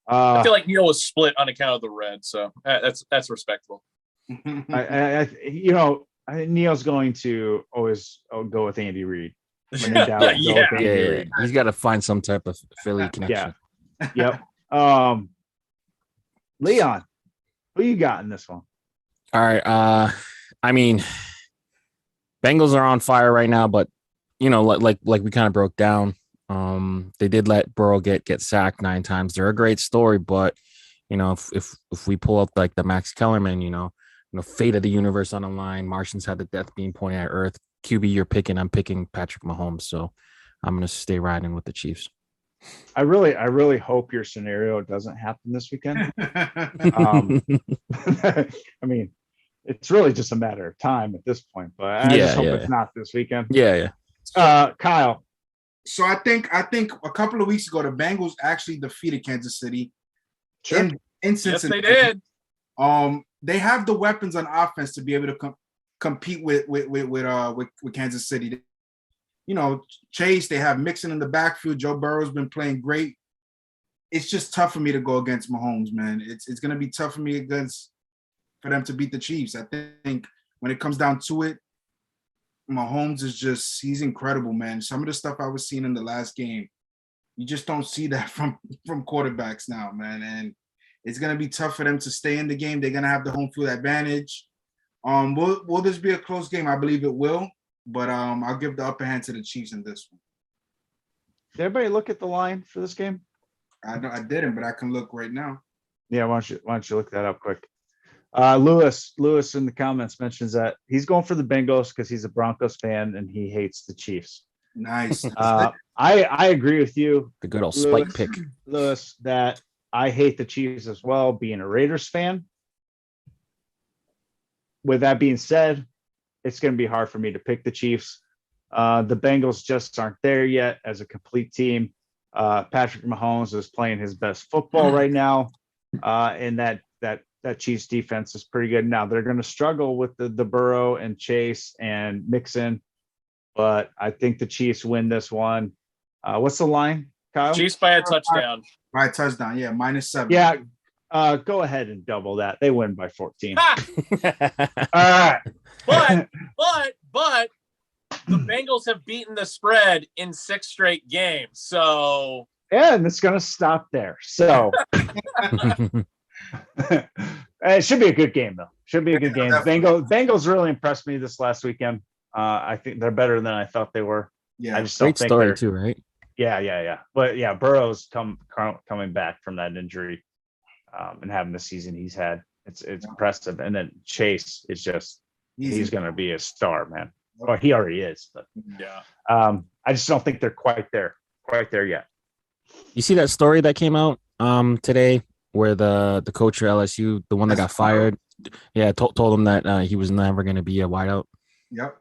I feel like Neil was split on account of the red, so that's respectable. I think Neil's going to always go with Andy Reid. He's got to find some type of Philly connection. Yep. Leon, who you got in this one? All right. I mean, Bengals are on fire right now, but like we kind of broke down. They did let Burrow get sacked 9 times. They're a great story, but if we pull up like the Max Kellerman, fate of the universe on the line, Martians had the death beam pointing at Earth. QB you're picking, I'm picking Patrick Mahomes, so I'm gonna stay riding with the Chiefs. I really hope your scenario doesn't happen this weekend. I mean, it's really just a matter of time at this point, but I just hope it's not this weekend. Kyle. So I think a couple of weeks ago the Bengals actually defeated Kansas City in Cincinnati. Yes, they did. They have the weapons on offense to be able to compete with Kansas City. Chase, they have Mixon in the backfield. Joe Burrow's been playing great. It's just tough for me to go against Mahomes, man. It's going to be tough for me for them to beat the Chiefs. I think when it comes down to it, Mahomes he's incredible, man. Some of the stuff I was seeing in the last game, you just don't see that from quarterbacks now, man. And it's going to be tough for them to stay in the game. They're going to have the home field advantage. Will this be a close game? I believe it will, but I'll give the upper hand to the Chiefs in this one. Did everybody look at the line for this game? I didn't, but I can look right now. Yeah, why don't you look that up quick? Lewis in the comments mentions that he's going for the Bengals because he's a Broncos fan and he hates the Chiefs. Nice. I agree with you. The good old spike pick, Lewis, that I hate the Chiefs as well, being a Raiders fan. With that being said, it's going to be hard for me to pick the Chiefs. The Bengals just aren't there yet as a complete team. Patrick Mahomes is playing his best football right now, and that Chiefs defense is pretty good. Now they're going to struggle with the Burrow and Chase and Mixon, but I think the Chiefs win this one. What's the line, Kyle? Chiefs by a touchdown. By a touchdown, yeah, -7. Yeah, go ahead and double that. They win by 14. All right, but the Bengals have beaten the spread in 6 straight games, so and it's going to stop there. So it should be a good game, though. Should be a good game. Bengals really impressed me this last weekend. I think they're better than I thought they were. Yeah, I just don't Great think story they're too, right? Yeah. But yeah, Burrow's coming back from that injury and having the season he's had. It's impressive. And then Chase is just he's going to be a star, man. Or he already is. But Yeah. I just don't think they're quite there yet. You see that story that came out today where the coach of LSU, the one that got fired, told him that he was never going to be a wideout. Yep.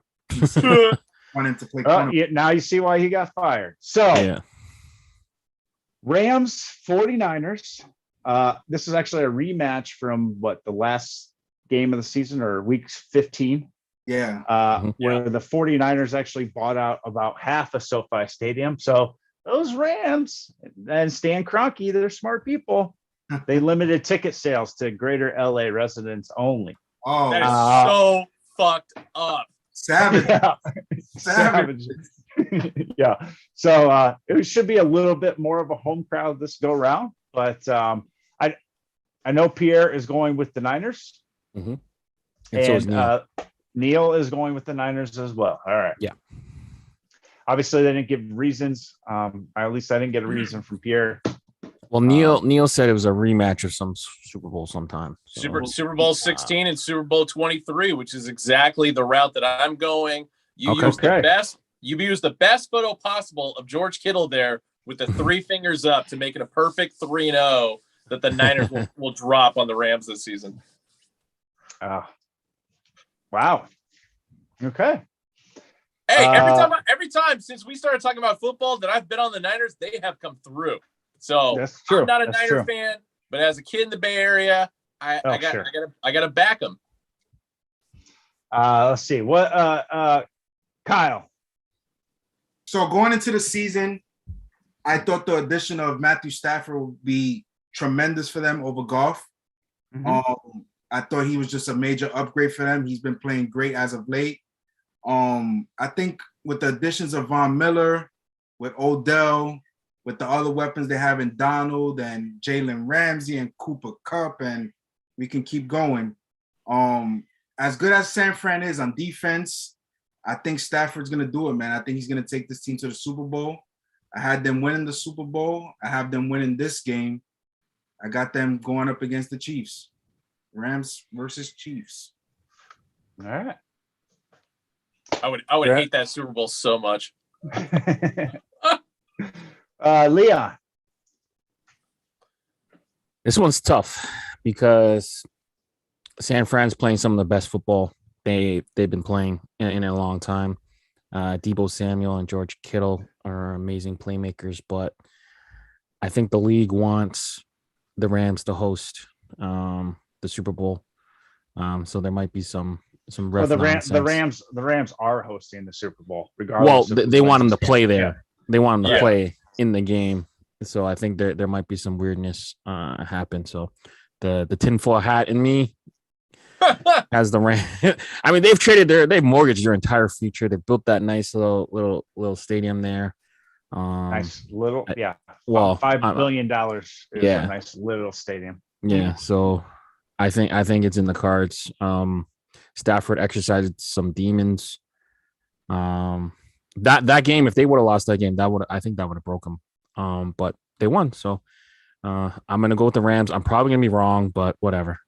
Wanting to play. Now you see why he got fired. So Rams 49ers. This is actually a rematch from the last game of the season or week 15. Yeah. Where the 49ers actually bought out about half of SoFi Stadium. So those Rams and Stan Kroenke, they're smart people. They limited ticket sales to greater LA residents only. Oh, that is so fucked up. Savage. Yeah. Savage. Yeah. So it should be a little bit more of a home crowd this go round, but I know Pierre is going with the Niners. Mm-hmm. And so is Neil. Neil is going with the Niners as well. All right. Yeah. Obviously, they didn't give reasons. At least I didn't get a reason from Pierre. Well, Neil said it was a rematch of some Super Bowl sometime. So. Super Bowl 16 and Super Bowl 23, which is exactly the route that I'm going. You use the best photo possible of George Kittle there with the three fingers up to make it a perfect 3-0 that the Niners will drop on the Rams this season. Wow. Okay. Hey, every time since we started talking about football that I've been on the Niners, they have come through. So that's true. I'm not a Niner fan, but as a kid in the Bay Area, I gotta back them. Let's see what Kyle. So going into the season, I thought the addition of Matthew Stafford would be tremendous for them over Goff. Mm-hmm. I thought he was just a major upgrade for them. He's been playing great as of late. I think with the additions of Von Miller, with Odell, with the other weapons they have in Donald and Jalen Ramsey and Cooper Kupp, and we can keep going. As good as San Fran is on defense, I think Stafford's going to do it, man. I think he's going to take this team to the Super Bowl. I had them winning the Super Bowl. I have them winning this game. I got them going up against the Chiefs. Rams versus Chiefs. All right. I would hate that Super Bowl so much. Leon. This one's tough because San Fran's playing some of the best football they've been playing in a long time. Deebo Samuel and George Kittle are amazing playmakers, but I think the league wants the Rams to host the Super Bowl. So there might be some ref nonsense. The Rams are hosting the Super Bowl, regardless. Well, they want them to play there. Yeah. They want them to play in the game. So I think there might be some weirdness happen. So the tinfoil hat in me has the Rams. I mean, they've mortgaged their entire future. They built that nice little stadium there. Nice little, yeah. Well, $5 billion is a nice little stadium. Yeah, so I think it's in the cards. Stafford exercised some demons. That game, if they would have lost that game, I think that would have broke them. But they won, so I'm gonna go with the Rams. I'm probably gonna be wrong, but whatever.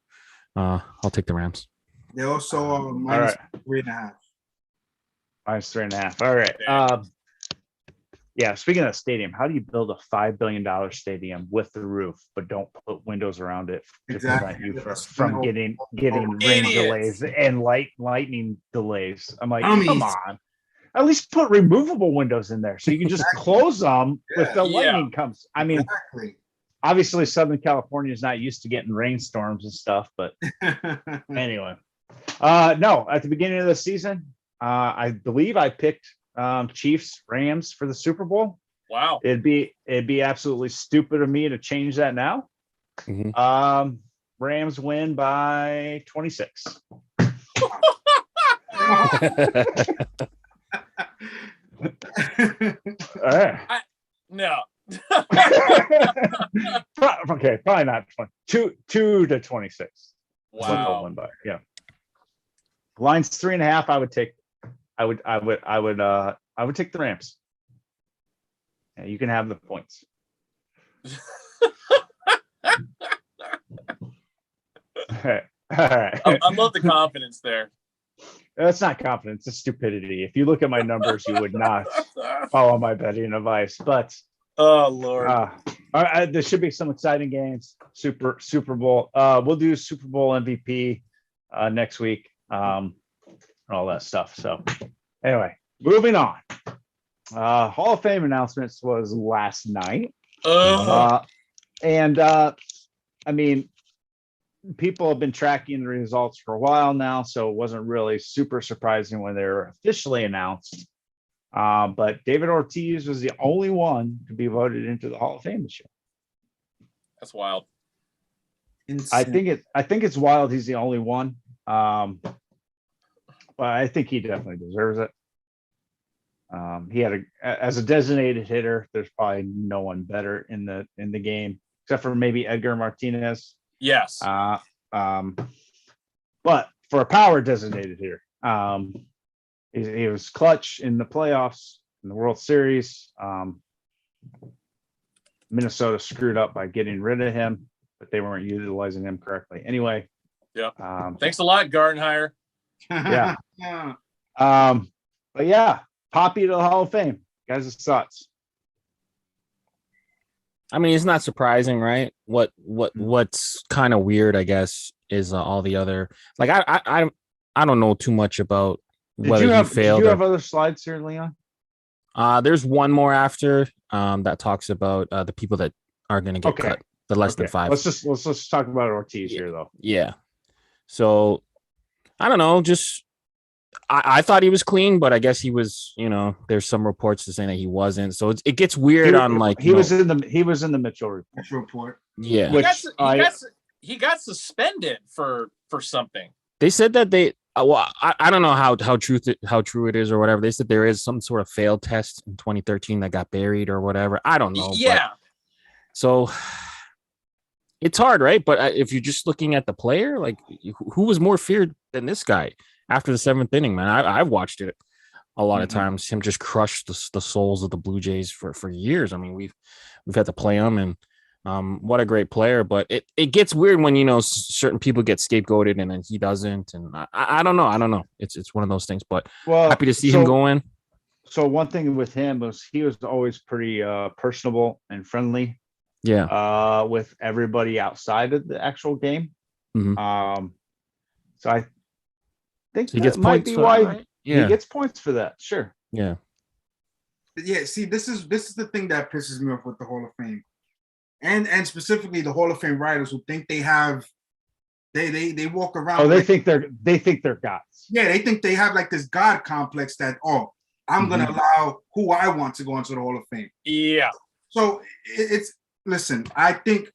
I'll take the Rams. They also minus 3.5. Minus 3.5. All right. Yeah. Speaking of stadium, how do you build a $5 billion stadium with the roof, but don't put windows around it to prevent you from getting rain delays and lightning delays? I'm like, come on. At least put removable windows in there so you can just close them if the lightning comes. I mean, obviously Southern California is not used to getting rainstorms and stuff, but anyway. No, at the beginning of the season, I believe I picked Chiefs Rams for the Super Bowl. Wow. It'd be absolutely stupid of me to change that now. Mm-hmm. Rams win by 26. All right. Okay, probably not 20. 2 to 26. Wow. Yeah. Line's 3.5. I would take the Rams. Yeah, you can have the points. All right. I love the confidence there. That's not confidence, it's stupidity. If you look at my numbers, you would not follow my betting advice. But oh Lord, there should be some exciting games. Super Bowl. We'll do Super Bowl MVP next week. And all that stuff. So anyway, moving on. Hall of Fame announcements was last night. And I mean, people have been tracking the results for a while now, so it wasn't really super surprising when they were officially announced. But David Ortiz was the only one to be voted into the Hall of Fame this year. That's wild. Insane. I think it's wild he's the only one. But I think he definitely deserves it. He had as a designated hitter, there's probably no one better in the game except for maybe Edgar Martinez. Yes. But for a power designated hitter, he was clutch in the playoffs, in the World Series. Minnesota screwed up by getting rid of him, but they weren't utilizing him correctly. Anyway. Yeah. Thanks a lot, Gardenhire. Yeah. But yeah, Poppy to the Hall of Fame. Guys' thoughts. I mean, it's not surprising, right? What's kind of weird, I guess, is all the other, like, I don't know too much about whether he failed. Did you have other slides here, Leon? There's one more after that talks about the people that are going to get cut, the less than 5. Let's just talk about Ortiz here, though. Yeah. So I don't know. Just I thought he was clean, but I guess he was. There's some reports to saying that he wasn't. So it gets weird on like he was in the Mitchell report. Yeah, he got suspended for something. They said that they. Well, I don't know how true it is or whatever. They said there is some sort of failed test in 2013 that got buried or whatever. I don't know. Yeah. So it's hard, right? But if you're just looking at the player, like who was more feared than this guy after the 7th inning, man? I've watched it a lot of times. Him just crush the souls of the Blue Jays for years. I mean, we've had to play him, and what a great player. But it gets weird when certain people get scapegoated and then he doesn't. And I don't know. It's one of those things. But happy to see him go in. So one thing with him was he was always pretty personable and friendly. Yeah. With everybody outside of the actual game. Mm-hmm. So I think he gets might points be why that, yeah. He gets points for that. Sure. Yeah. Yeah. See, this is the thing that pisses me off with the Hall of Fame, and specifically the Hall of Fame writers who think they have, they walk around. Oh, they think they're gods. Yeah, they think they have like this God complex that I'm gonna allow who I want to go into the Hall of Fame. Yeah. So listen, I think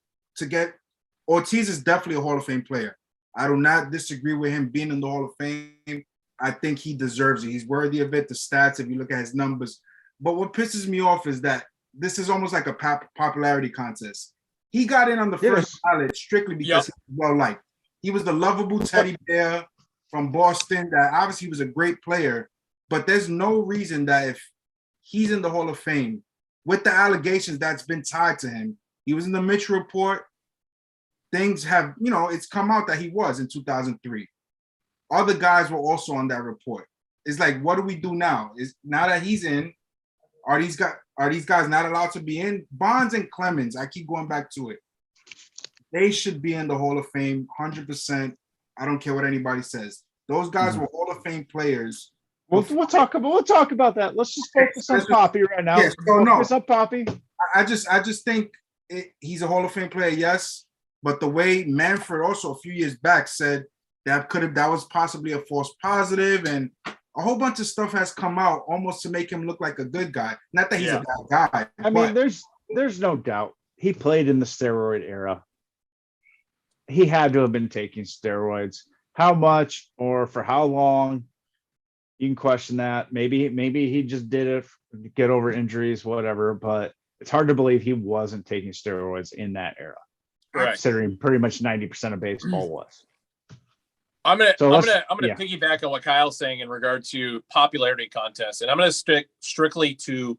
Ortiz is definitely a Hall of Fame player. I do not disagree with him being in the Hall of Fame. I think he deserves it. He's worthy of it. The stats, if you look at his numbers. But what pisses me off is that this is almost like a popularity contest. He got in on the first ballot strictly because he was well-liked. He was the lovable teddy bear from Boston that obviously was a great player, but there's no reason that if he's in the Hall of Fame with the allegations that's been tied to him, he was in the Mitchell report. Things have, it's come out that he was in 2003. Other guys were also on that report. It's like, what do we do now? Is now that he's in, are these guys not allowed to be in? Bonds and Clemons, I keep going back to it. They should be in the Hall of Fame 100%. I don't care what anybody says. Those guys were Hall of Fame players. We'll talk about that. Let's just focus on Poppy right now. Yes, focus on Poppy. I just think he's a Hall of Fame player, yes. But the way Manfred also a few years back said that was possibly a false positive, and a whole bunch of stuff has come out almost to make him look like a good guy. Not that he's a bad guy. I mean, there's no doubt he played in the steroid era. He had to have been taking steroids. How much or for how long? You can question that. Maybe he just did it to get over injuries, whatever. But it's hard to believe he wasn't taking steroids in that era, Correct. considering pretty much 90% of baseball was. I'm gonna yeah. piggyback on what Kyle's saying in regard to popularity contests, and I'm gonna stick strictly to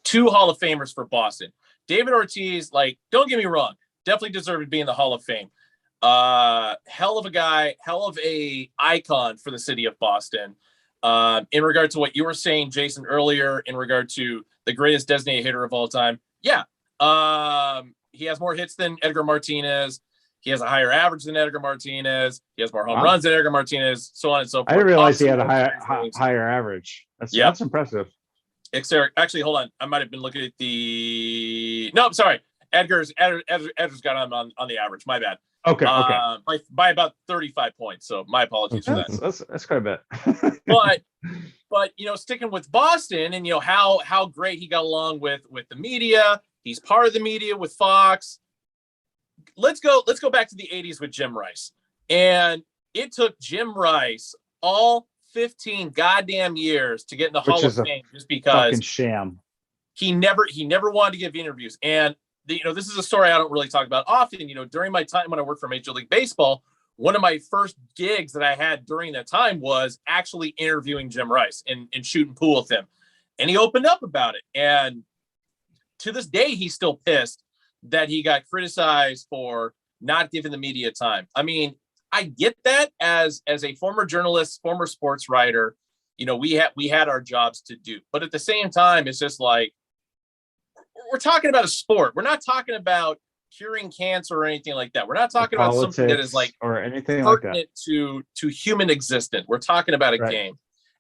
2 Hall of Famers for Boston. David Ortiz, like, don't get me wrong, definitely deserved to be in the Hall of Fame. Hell of a guy, hell of a icon for the city of Boston. In regard to what you were saying, Jason, earlier, in regard to the greatest designated hitter of all time, yeah, he has more hits than Edgar Martinez. He has a higher average than Edgar Martinez. He has more home runs than Edgar Martinez, so on and so forth. I didn't realize he had a higher average. That's impressive. Actually, hold on. I might have been looking at the. No, I'm sorry. Edgar's got him on the average. My bad. Okay. By about 35 points. So my apologies for that. That's quite a bit. but sticking with Boston and how great he got along with the media. He's part of the media with Fox. Let's go back to the 80s with Jim Rice. And it took Jim Rice all 15 goddamn years to get in the Hall of Fame just because fucking sham. He never wanted to give interviews. And this is a story I don't really talk about often. During my time when I worked for Major League Baseball, one of my first gigs that I had during that time was actually interviewing Jim Rice and shooting pool with him. And he opened up about it. And to this day, he's still pissed that he got criticized for not giving the media time. I mean, I get that as a former journalist, former sports writer, we had our jobs to do. But at the same time, it's just like, we're talking about a sport. We're not talking about curing cancer or anything like that. We're not talking about something that is like or anything like that to human existence. We're talking about a game.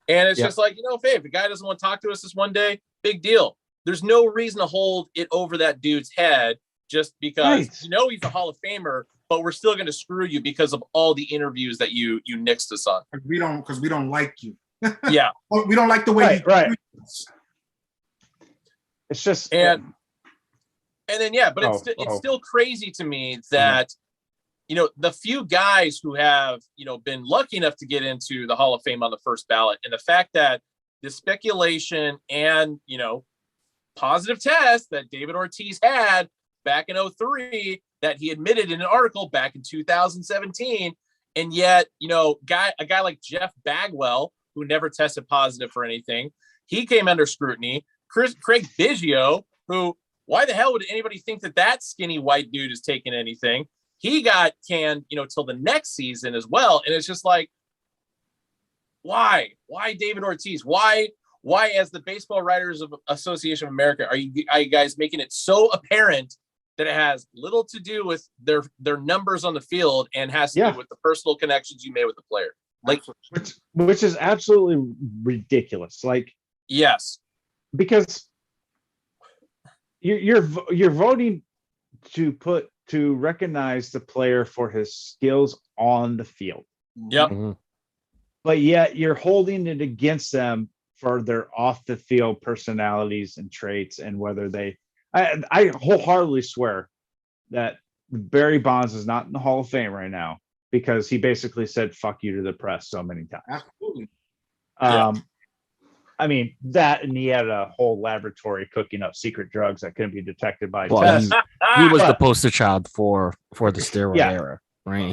And it's just like, if the guy doesn't want to talk to us this one day, big deal. There's no reason to hold it over that dude's head just because he's a Hall of Famer, but we're still going to screw you because of all the interviews that you nixed us on. Because we don't like you. Yeah. We don't like the way you It's just and then but it's still crazy to me that the few guys who have been lucky enough to get into the Hall of Fame on the first ballot, and the fact that the speculation and positive test that David Ortiz had back in 2003 that he admitted in an article back in 2017, and yet a guy like Jeff Bagwell, who never tested positive for anything, he came under scrutiny. Craig Biggio, who, why the hell would anybody think that skinny white dude is taking anything? He got canned, till the next season as well. And it's just like, why David Ortiz? Why as the Baseball Writers Association of America, are you guys making it so apparent that it has little to do with their numbers on the field and has to do with the personal connections you made with the player? Like, which is absolutely ridiculous. Like, yes. Because you're voting to recognize the player for his skills on the field. Yep. Mm-hmm. But yet you're holding it against them for their off the field personalities and traits and whether I wholeheartedly swear that Barry Bonds is not in the Hall of Fame right now because he basically said fuck you to the press so many times. Absolutely. I mean, that, and he had a whole laboratory cooking up secret drugs that couldn't be detected by tests. He was the poster child for the steroid era, right?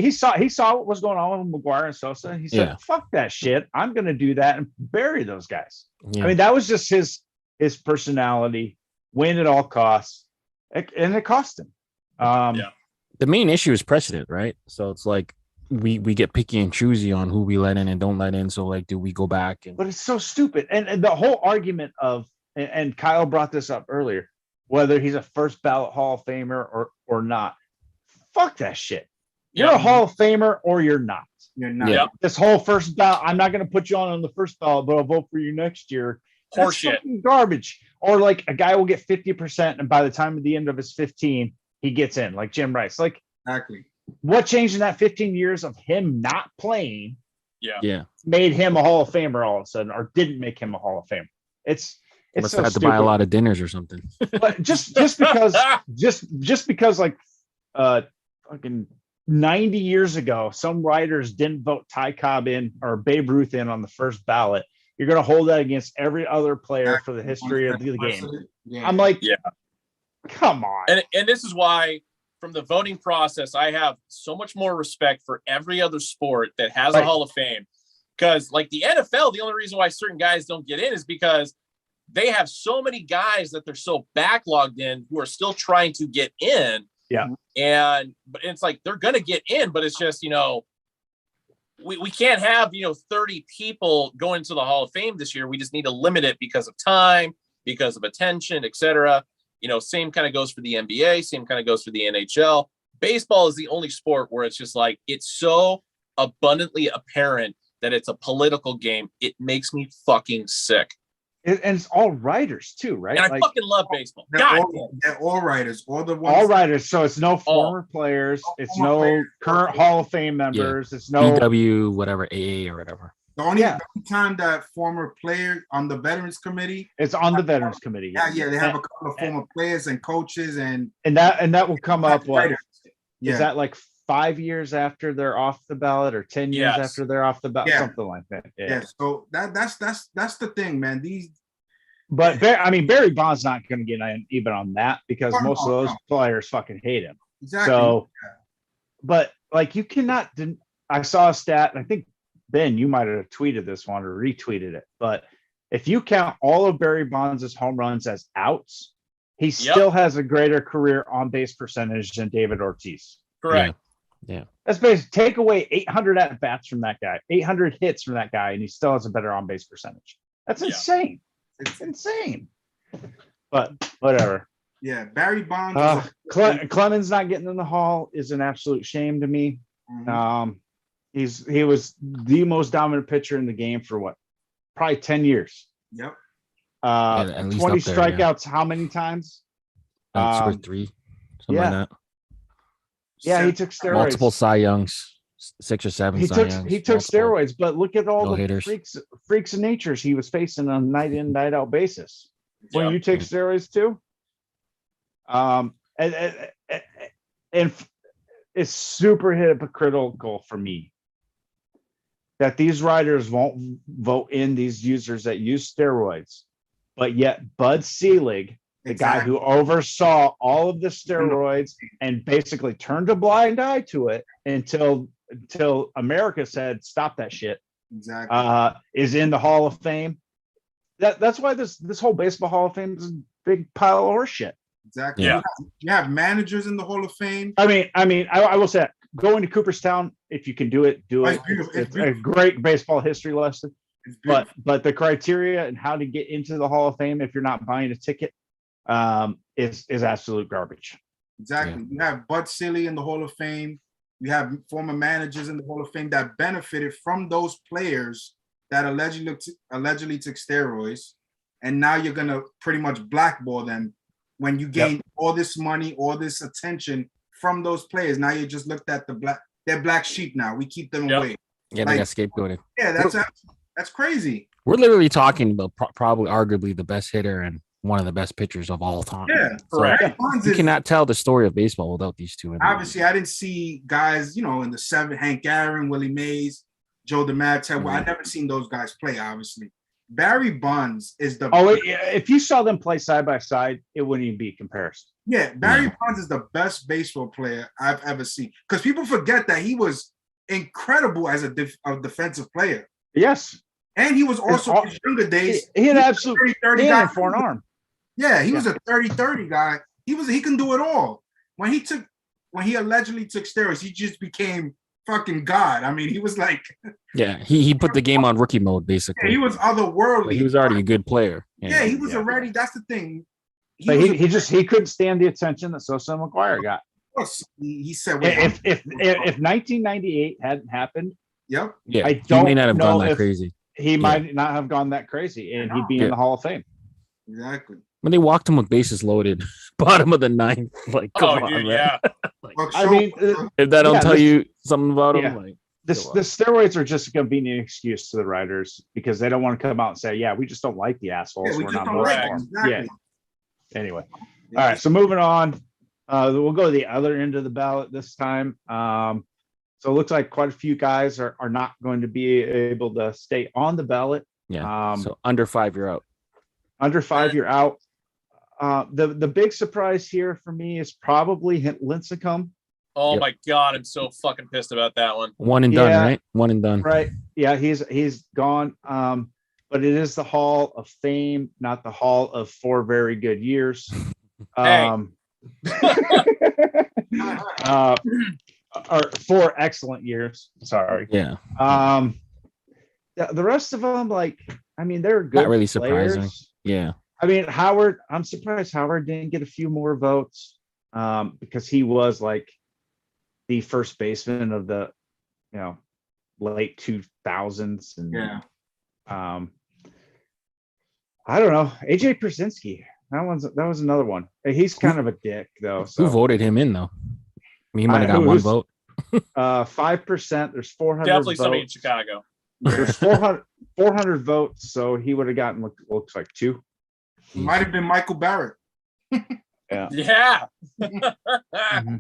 He saw what was going on with McGuire and Sosa, and he said, "Fuck that shit! I'm going to do that and bury those guys." Yeah. I mean, that was just his personality, win at all costs, and it cost him. The main issue is precedent, right? So it's like, we get picky and choosy on who we let in and don't let in. So like, do we go back? But it's so stupid. And the whole argument of, and Kyle brought this up earlier, whether he's a first ballot Hall of Famer or not, fuck that shit. You're a Hall of Famer or you're not. You're not. Yeah. This whole first ballot, I'm not going to put you on the first ballot, but I'll vote for you next year. Horseshit. Garbage. Or like a guy will get 50%, and by the time at the end of his 15, he gets in, like Jim Rice. Like, exactly. What changed in that 15 years of him not playing made him a Hall of Famer all of a sudden, or didn't make him a Hall of Famer? It's must so have had to buy a lot of dinners or something. But just because like fucking 90 years ago, some writers didn't vote Ty Cobb in or Babe Ruth in on the first ballot, you're going to hold that against every other player for the history of the game. Yeah. I'm like, Yeah. come on. And this is why, from the voting process, I have so much more respect for every other sport that has a Hall of Fame. Because, like the NFL, the only reason why certain guys don't get in is because they have so many guys that they're so backlogged in who are still trying to get in. Yeah. But it's like they're going to get in, but it's just, we can't have, 30 people going to the Hall of Fame this year. We just need to limit it because of time, because of attention, etc. Same kind of goes for the NBA, same kind of goes for the NHL. Baseball is the only sport where it's just like, it's so abundantly apparent that it's a political game. It makes me fucking sick. And it's all writers too, right? And I fucking love baseball. They're all writers. All writers. So it's no former players. It's no current Hall of Fame members. It's no BW, whatever, AA or whatever. The only time that former player on the Veterans Committee. It's on the Veterans Committee. Yeah, they have a couple of former players and coaches and that will come up. What is that like 5 years after they're off the ballot or 10 years after they're off the ballot, something like that. Yeah. So that's the thing, man. But Barry Bonds not going to get even on that because most of those players fucking hate him. Exactly. So, but like you cannot. I saw a stat, and I think Ben, you might have tweeted this one or retweeted it. But if you count all of Barry Bonds' home runs as outs, he still has a greater career on base percentage than David Ortiz. Correct. Yeah. That's basically take away 800 at bats from that guy, 800 hits from that guy, and he still has a better on base percentage. That's insane. It's insane. But whatever. Yeah, Barry Bonds. Clemons not getting in the Hall is an absolute shame to me. Mm-hmm. He was the most dominant pitcher in the game for probably 10 years. Yep. 20 strikeouts. How many times? 2 or 3, something like that. Yeah, he took steroids. Multiple Cy Youngs, 6 or 7 Cy Youngs. He took steroids, but look at all the freaks of natures he was facing on a night in, night out basis. When you take steroids too, and it's super hypocritical for me that these writers won't vote in these users that use steroids, but yet Bud Selig, the guy who oversaw all of the steroids and basically turned a blind eye to it until America said, stop that shit. Exactly. Is in the Hall of Fame. That's why this whole baseball Hall of Fame is a big pile of horse shit. Exactly. Yeah. You have managers in the Hall of Fame. I will say going to Cooperstown, if you can do it, do it. It's a great baseball history lesson. But the criteria and how to get into the Hall of Fame if you're not buying a ticket is absolute garbage. Exactly. You have Bud Selig in the Hall of Fame. You have former managers in the Hall of Fame that benefited from those players that allegedly took steroids, and now you're gonna pretty much blackball them when you gain all this money, all this attention from those players. Now you just looked at they're black sheep now. We keep them away. Yeah, they got scapegoated. Yeah, that's crazy. We're literally talking about probably arguably the best hitter and one of the best pitchers of all time. Yeah, correct. You cannot tell the story of baseball without these two. Obviously, I didn't see guys, in the 7, Hank Aaron, Willie Mays, Joe DiMaggio. I never seen those guys play, obviously. Barry Bonds is the... if you saw them play side by side, it wouldn't even be a comparison. Yeah, Barry Bonds is the best baseball player I've ever seen. Because people forget that he was incredible as a defensive player. Yes. And he was also, in his younger days... He had absolute 30 guy for an arm. Yeah, he was a 30-30 guy. He can do it all. When he allegedly took steroids, he just became fucking God. I mean, he was like... Yeah, he put the game on rookie mode, basically. Yeah, he was otherworldly. But he was already a good player. Yeah, he was already... That's the thing. He couldn't stand the attention that Sosa and McGuire got. He said... If 1998 hadn't happened... Yep. Yeah, he may not have gone that crazy. He might not have gone that crazy, and he'd be in the Hall of Fame. Exactly. When they walked him with bases loaded, bottom of the 9th, like, come on, dude, man. Yeah. If that don't tell you something about him, the steroids are just going to be an excuse to the writers because they don't want to come out and say, "Yeah, we just don't like the assholes. We're not voting for them." Exactly. Yeah. Anyway, all right. So moving on, we'll go to the other end of the ballot this time. So it looks like quite a few guys are not going to be able to stay on the ballot. Yeah. So under 5, you're out. Under 5, you're out. The big surprise here for me is probably Lincecum. Oh my God, I'm so fucking pissed about that one. One and done, right? One and done. Right. Yeah, he's gone. But it is the Hall of Fame, not the Hall of 4 very good years. Or 4 excellent years. Sorry. Yeah. The rest of them, like, I mean, they're good. Not really players. surprising. Yeah. I mean, Howard, I'm surprised Howard didn't get a few more votes because he was like the first baseman of the, late 2000s. And I don't know. AJ Przinsky. That was another one. He's kind of a dick though. So. Who voted him in though? I mean, he might have got one vote. 5%. There's 400. Definitely votes. somebody in Chicago. There's 400 votes, so he would have gotten looks like 2. Might have been Michael Barrett. Yeah. Mm-hmm.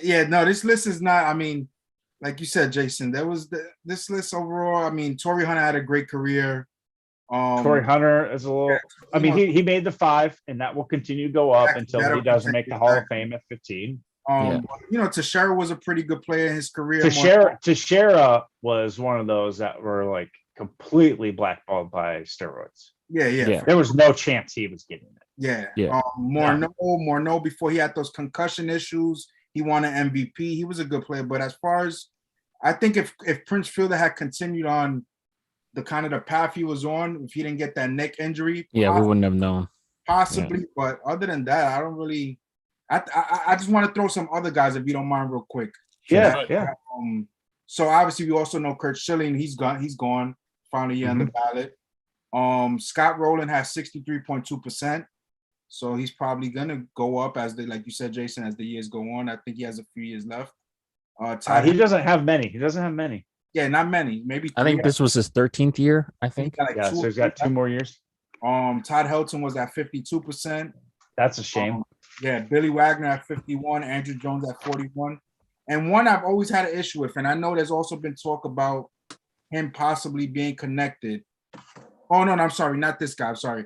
Yeah. No, this list is not. I mean, like you said, Jason, this list overall. I mean, Torrey Hunter had a great career. Torrey Hunter is a little. I mean, he made the 5, and that will continue to go up until he doesn't make the Hall of Fame at 15. Teixeira was a pretty good player in his career. Teixeira was one of those that were like completely blackballed by steroids. Yeah. There was no chance he was getting it. Yeah. Morneau, before he had those concussion issues, he won an MVP. He was a good player. But as far as I think if Prince Fielder had continued on the kind of the path he was on, if he didn't get that neck injury, we wouldn't have known. Possibly, but other than that, I don't really. I just want to throw some other guys if you don't mind, real quick. Yeah. So obviously, we also know Kurt Schilling. He's gone. Finally on the ballot. Scott Rowland has 63.2%. So he's probably gonna go up like you said, Jason, as the years go on. I think he has a few years left. He doesn't have many. Yeah, not many. Maybe 3. I think this was his 13th year. I think. So he's got 2 more years. Todd Helton was at 52%. That's a shame. Billy Wagner at 51, Andrew Jones at 41. And one I've always had an issue with, and I know there's also been talk about him possibly being connected. Oh, no, I'm sorry. Not this guy. I'm sorry.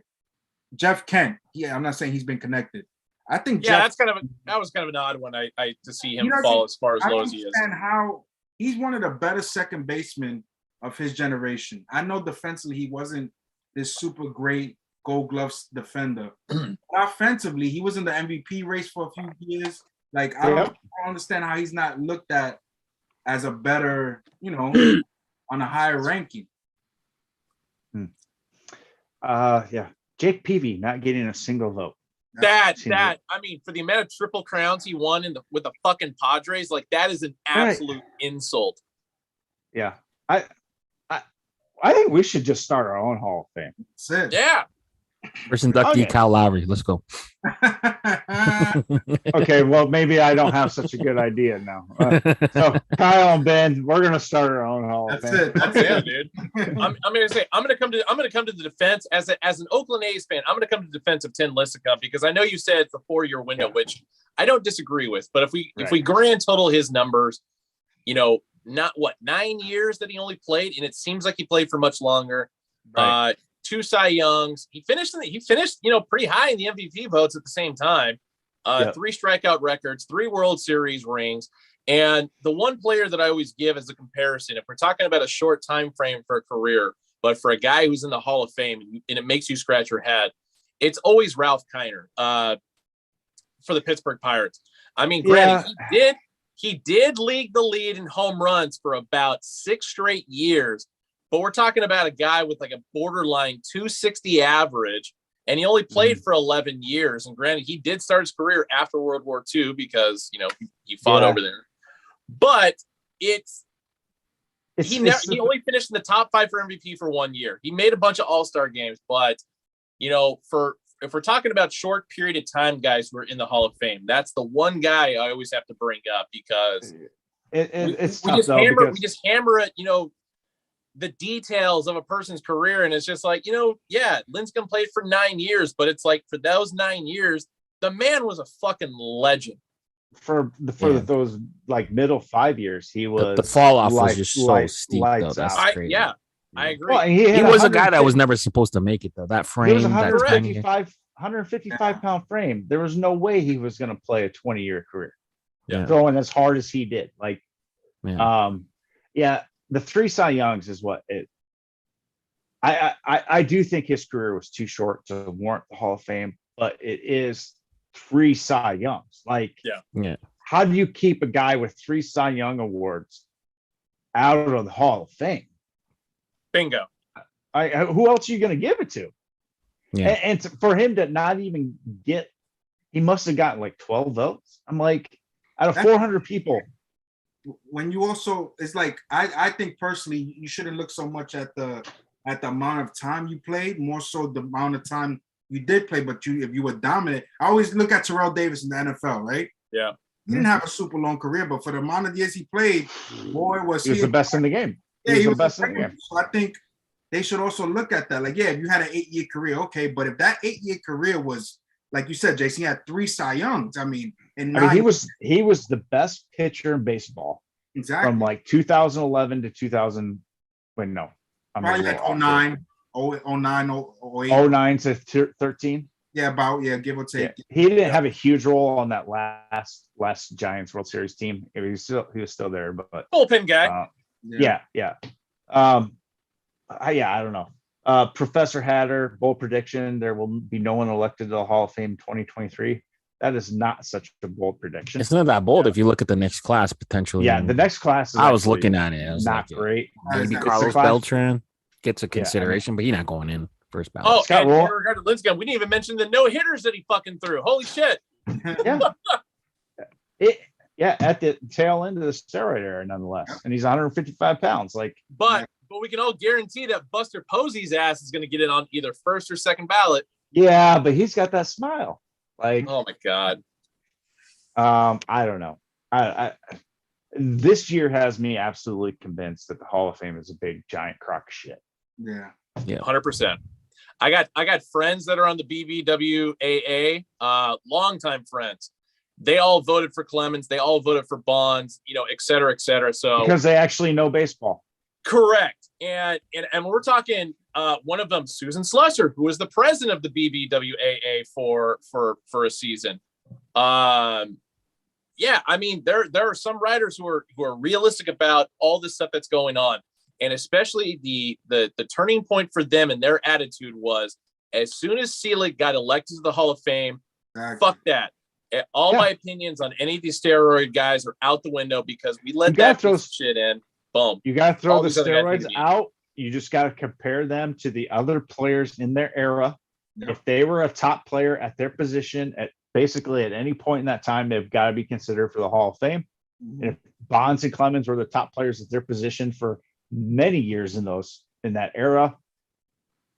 Jeff Kent. Yeah, I'm not saying he's been connected. I think that was kind of an odd one to see him fall as far as low as he is. And how he's one of the better second basemen of his generation. I know defensively he wasn't this super great Gold Gloves defender. But offensively, he was in the MVP race for a few years. Like I don't understand how he's not looked at as a better, on a higher ranking. Jake Peavy not getting a single vote. I mean, for the amount of triple crowns he won with the fucking Padres, like that is an absolute insult. Yeah. I think we should just start our own Hall of Fame. That's it. Yeah. First inductee, Kyle Lowry. Let's go. Okay, well, maybe I don't have such a good idea now. So Kyle and Ben, we're gonna start our own Hall of Fame. That's it, dude. I'm gonna come to the defense as an Oakland A's fan. I'm gonna come to the defense of Tim Lincecum because I know you said it's a 4-year window, which I don't disagree with. But if we grand total his numbers, not 9 years that he only played, and it seems like he played for much longer. Right. 2 Cy Youngs. He finished pretty high in the MVP votes at the same time. 3 strikeout records, 3 World Series rings. And the one player that I always give as a comparison, if we're talking about a short time frame for a career, but for a guy who's in the Hall of Fame and it makes you scratch your head, it's always Ralph Kiner for the Pittsburgh Pirates. I mean, granted, he did lead the lead in home runs for about 6 straight years. But we're talking about a guy with like a borderline 260 average, and he only played for 11 years. And granted, he did start his career after World War II because, he fought over there. But he only finished in the top 5 for MVP for 1 year. He made a bunch of all-star games, but, if we're talking about short period of time guys who are in the Hall of Fame, that's the one guy I always have to bring up because we just hammer it, the details of a person's career, and it's just like, Lincecum played for 9 years, but it's like for those 9 years, the man was a fucking legend. For those like middle 5 years, he was the fall off was just so steep. Lights out. I agree. Well, He had was a guy that 150 was never supposed to make it though. That He was frame, that tiny. 155 pound frame. There was no way he was going to play a 20-year career. Yeah. Throwing as hard as he did. Like, Yeah. The 3 Cy Youngs is what it. I do think his career was too short to warrant the Hall of Fame, but it is 3 Cy Youngs. Like, Yeah. how do you keep a guy with 3 Cy Young awards out of the Hall of Fame? Bingo. Who else are you going to give it to? Yeah. And for him to not even get, he must have gotten like 12 votes. I'm like, out of 400 people. When you also, it's like, I think personally, you shouldn't look so much at the amount of time you played, more so the amount of time you did play. But if you were dominant, I always look at Terrell Davis in the NFL, right? Yeah. He didn't have a super long career, but for the amount of years he played, boy, was he was the best in the game. He was the best in the game. So I think they should also look at that. Like, yeah, if you had an 8-year career, okay, but if that 8-year career was, like you said, Jason, he had 3 Cy Youngs. I mean, he was the best pitcher in baseball. Exactly. From like 2011 to 2000. Wait, no. Probably like 09, 09, 08. 09 to 13. Yeah, give or take. Yeah. He didn't have a huge role on that last Giants World Series team. He was still there, but bullpen guy. Yeah. I don't know. Professor Hatter, bold prediction: there will be no one elected to the Hall of Fame 2023. That is not such a bold prediction. It's not that bold if you look at the next class potentially. Yeah, the next class. I was looking at it. It was not great. Maybe Carlos Beltran gets a consideration, but he's not going in first ballot. Oh, and in regard to Linscomb, we didn't even mention the no hitters that he fucking threw. Holy shit! At the tail end of the steroid era, nonetheless, and he's 155 pounds. Like, but we can all guarantee that Buster Posey's ass is going to get in on either first or second ballot. Yeah, but he's got that smile. Like, oh my god. I don't know. I this year has me absolutely convinced that the Hall of Fame is a big giant crock of shit. Yeah, 100%. I got friends that are on the BBWAA, longtime friends. They all voted for Clemons. They all voted for Bonds, et cetera, et cetera. So because they actually know baseball. Correct. And we're talking one of them, Susan Slusser, who was the president of the BBWAA for a season. Yeah, I mean, there are some writers who are realistic about all this stuff that's going on. And especially the turning point for them and their attitude was as soon as Selig got elected to the Hall of Fame, fuck that. All my opinions on any of these steroid guys are out the window because we let that shit in. Boom. You got to throw the steroids out. You just got to compare them to the other players in their era. Yeah. If they were a top player at their position at basically at any point in that time, they've got to be considered for the Hall of Fame. Mm-hmm. And if Bonds and Clemens were the top players at their position for many years in that era,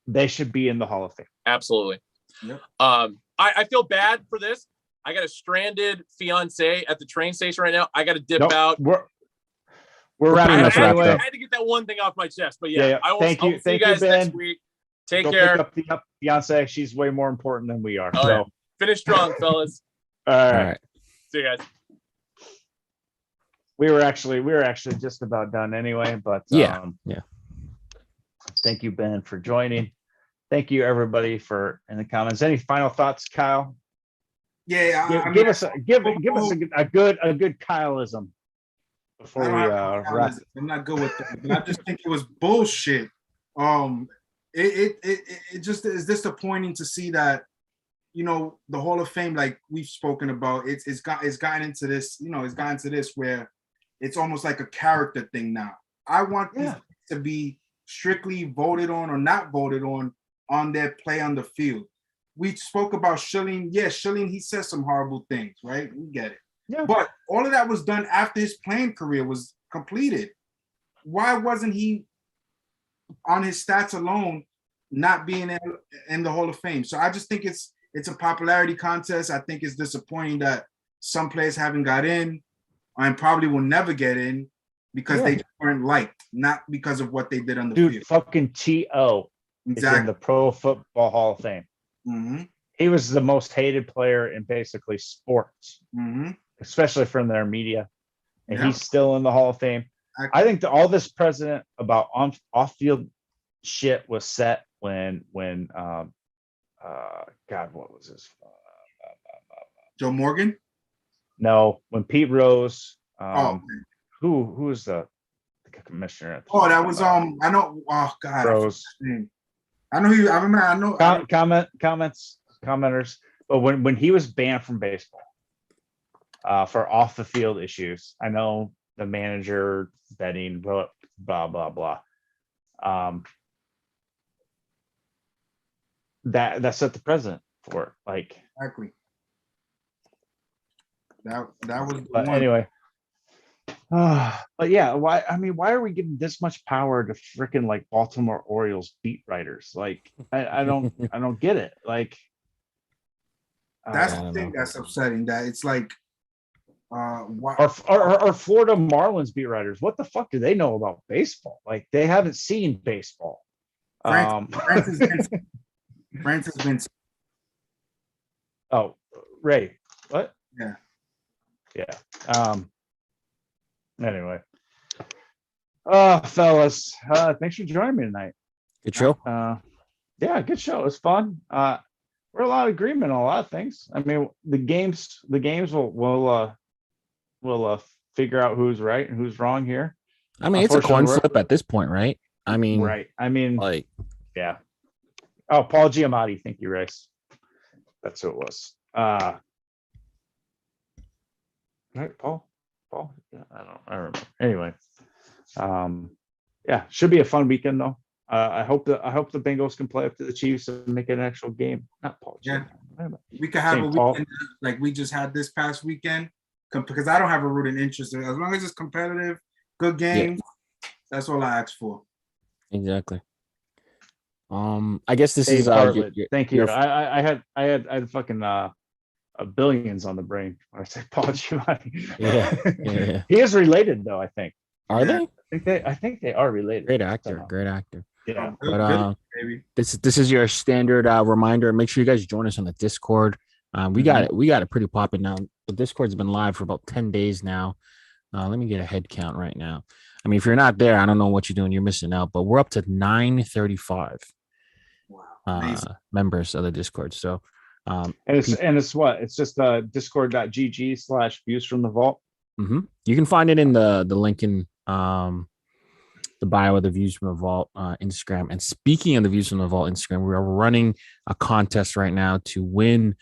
they should be in the Hall of Fame. Absolutely. Yeah. I feel bad for this. I got a stranded fiance at the train station right now. I got to dip out. We're wrapping up. I had to get that one thing off my chest, but yeah. I will, Thank you. See you guys next week. Take care. Pick up the fiance. She's way more important than we are. Oh, so yeah. Finish strong, fellas. All right. See you guys. We were actually just about done anyway, but yeah. Thank you, Ben, for joining. Thank you, everybody, in the comments. Any final thoughts, Kyle? Yeah, give us a good Kyleism before we wrap. I'm not good with that, but I just think it was bullshit. It just is disappointing to see that, the Hall of Fame, like we've spoken about, it's gotten into this, it's gotten to this where it's almost like a character thing now. I want these to be strictly voted on or not voted on their play on the field. We spoke about Schilling. Yeah, Schilling, he says some horrible things, right? We get it. Yeah. But all of that was done after his playing career was completed. Why wasn't he on his stats alone not being in the Hall of Fame? So I just think it's a popularity contest. I think it's disappointing that some players haven't got in and probably will never get in because they weren't liked, not because of what they did on the field. Fucking T.O. is in the Pro Football Hall of Fame. Mm-hmm. He was the most hated player in basically sports, especially from their media. And he's still in the Hall of Fame. I think all this precedent about off-field shit was set when God, what was this? Joe Morgan. No, when Pete Rose, Okay. who was the commissioner at the Oh, that time? was I know. Oh God, I forgot Rose. his name. I know he. I remember. I know. Commenters. But when he was banned from baseball for off the field issues, I know the manager betting, blah blah blah. That set the precedent for it. Like Exactly. That was. but one. anyway. But yeah, why are we giving this much power to freaking like Baltimore Orioles beat writers? Like I don't get it. Like That's the thing that's upsetting. That it's like, why? Or Florida Marlins beat writers. What the fuck do they know about baseball? Like they haven't seen baseball. Francis Vincent. Oh, Ray. What? Yeah. Anyway. Fellas, thanks for joining me tonight. Good show. Yeah, good show. It was fun. We're a lot of agreement on a lot of things. I mean, the games will figure out who's right and who's wrong here. I mean, it's a coin flip at this point, right? I mean, right. I mean, like, yeah. Oh, Paul Giamatti. Thank you, Rice. That's who it was. Right, Paul. Yeah, I remember. Anyway, yeah, should be a fun weekend though. I hope the Bengals can play up to the Chiefs and make it an actual game. Not Paul. Yeah, we could have a weekend like we just had this past weekend because I don't have a rooting interest in it. As long as it's competitive, good games. Yeah. That's all I ask for. Exactly. I guess this is thank you. Your... I had fucking billions on the brain when I said Paul Giamatti. Yeah. He is related though, I think. Are they? I think they are related. Great actor. Yeah. But this is your standard reminder. Make sure you guys join us on the Discord. We got it pretty popping now. The Discord's been live for about 10 days now. Let me get a head count right now. I mean, if you're not there, I don't know what you're doing. You're missing out. But we're up to 935 members of the Discord. So and it's what? It's just discord.gg/views from the vault. Mm-hmm. You can find it in the link in the bio of the Views from the Vault Instagram. And speaking of the Views from the Vault Instagram, we are running a contest right now to win.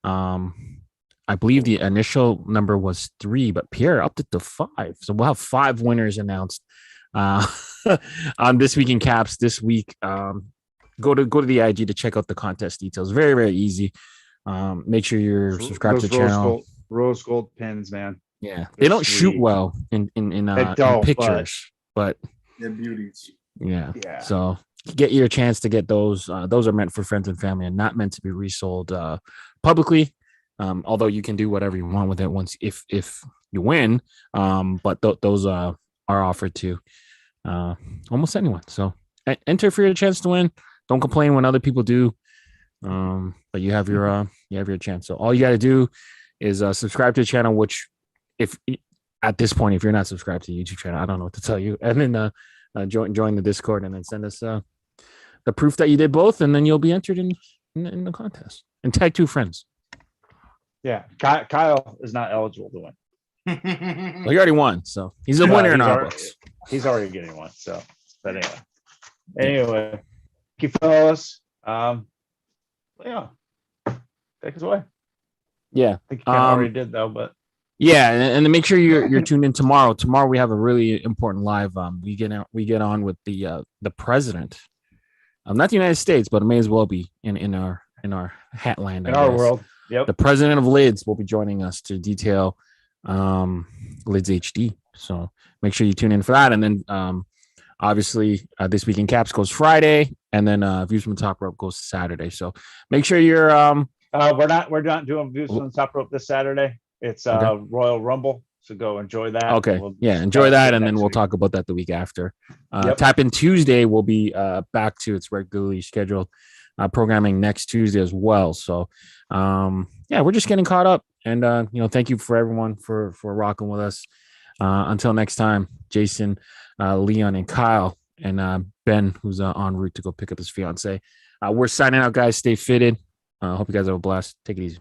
I believe the initial number was 3, but Pierre upped it to 5. So we'll have 5 winners announced on This Week in Caps this week. Go to the IG to check out the contest details. Very, very easy. Make sure you're subscribed to the channel. Rose gold pins, man. Yeah, they don't shoot well in pictures, but they're beauties. Yeah. So get your chance to get those. Those are meant for friends and family and not meant to be resold publicly. Although you can do whatever you want with it once if you win. But those are offered to almost anyone. So enter for your chance to win. Don't complain when other people do. But you have your chance. So all you got to do is subscribe to the channel, which if at this point, if you're not subscribed to the YouTube channel, I don't know what to tell you. And then join the Discord and then send us the proof that you did both, and then you'll be entered in the contest. And tag 2 friends. Yeah, Kyle is not eligible to win. Well, he already won, so he's a winner in our books. He's already getting one. So, but anyway, thank you, fellas. Yeah, take us away. Yeah, I think you already did though, but. Yeah, and make sure you're tuned in tomorrow. Tomorrow we have a really important live. We get on with the president, not the United States, but it may as well be in our hatland. In our world, yep. The president of Lids will be joining us to detail Lids HD. So make sure you tune in for that. And then obviously This Week in Caps goes Friday, and then Views from the Top Rope goes Saturday. So make sure you're. We're not doing Views from the Top Rope this Saturday. It's Royal Rumble, so go enjoy that. Okay, enjoy that, and then we'll talk about that the week after. Tap In Tuesday will be back to its regularly scheduled programming next Tuesday as well. So, we're just getting caught up, and thank you for everyone for rocking with us. Until next time, Jason, Leon, and Kyle, and Ben, who's en route to go pick up his fiance. We're signing out, guys. Stay fitted. Hope you guys have a blast. Take it easy.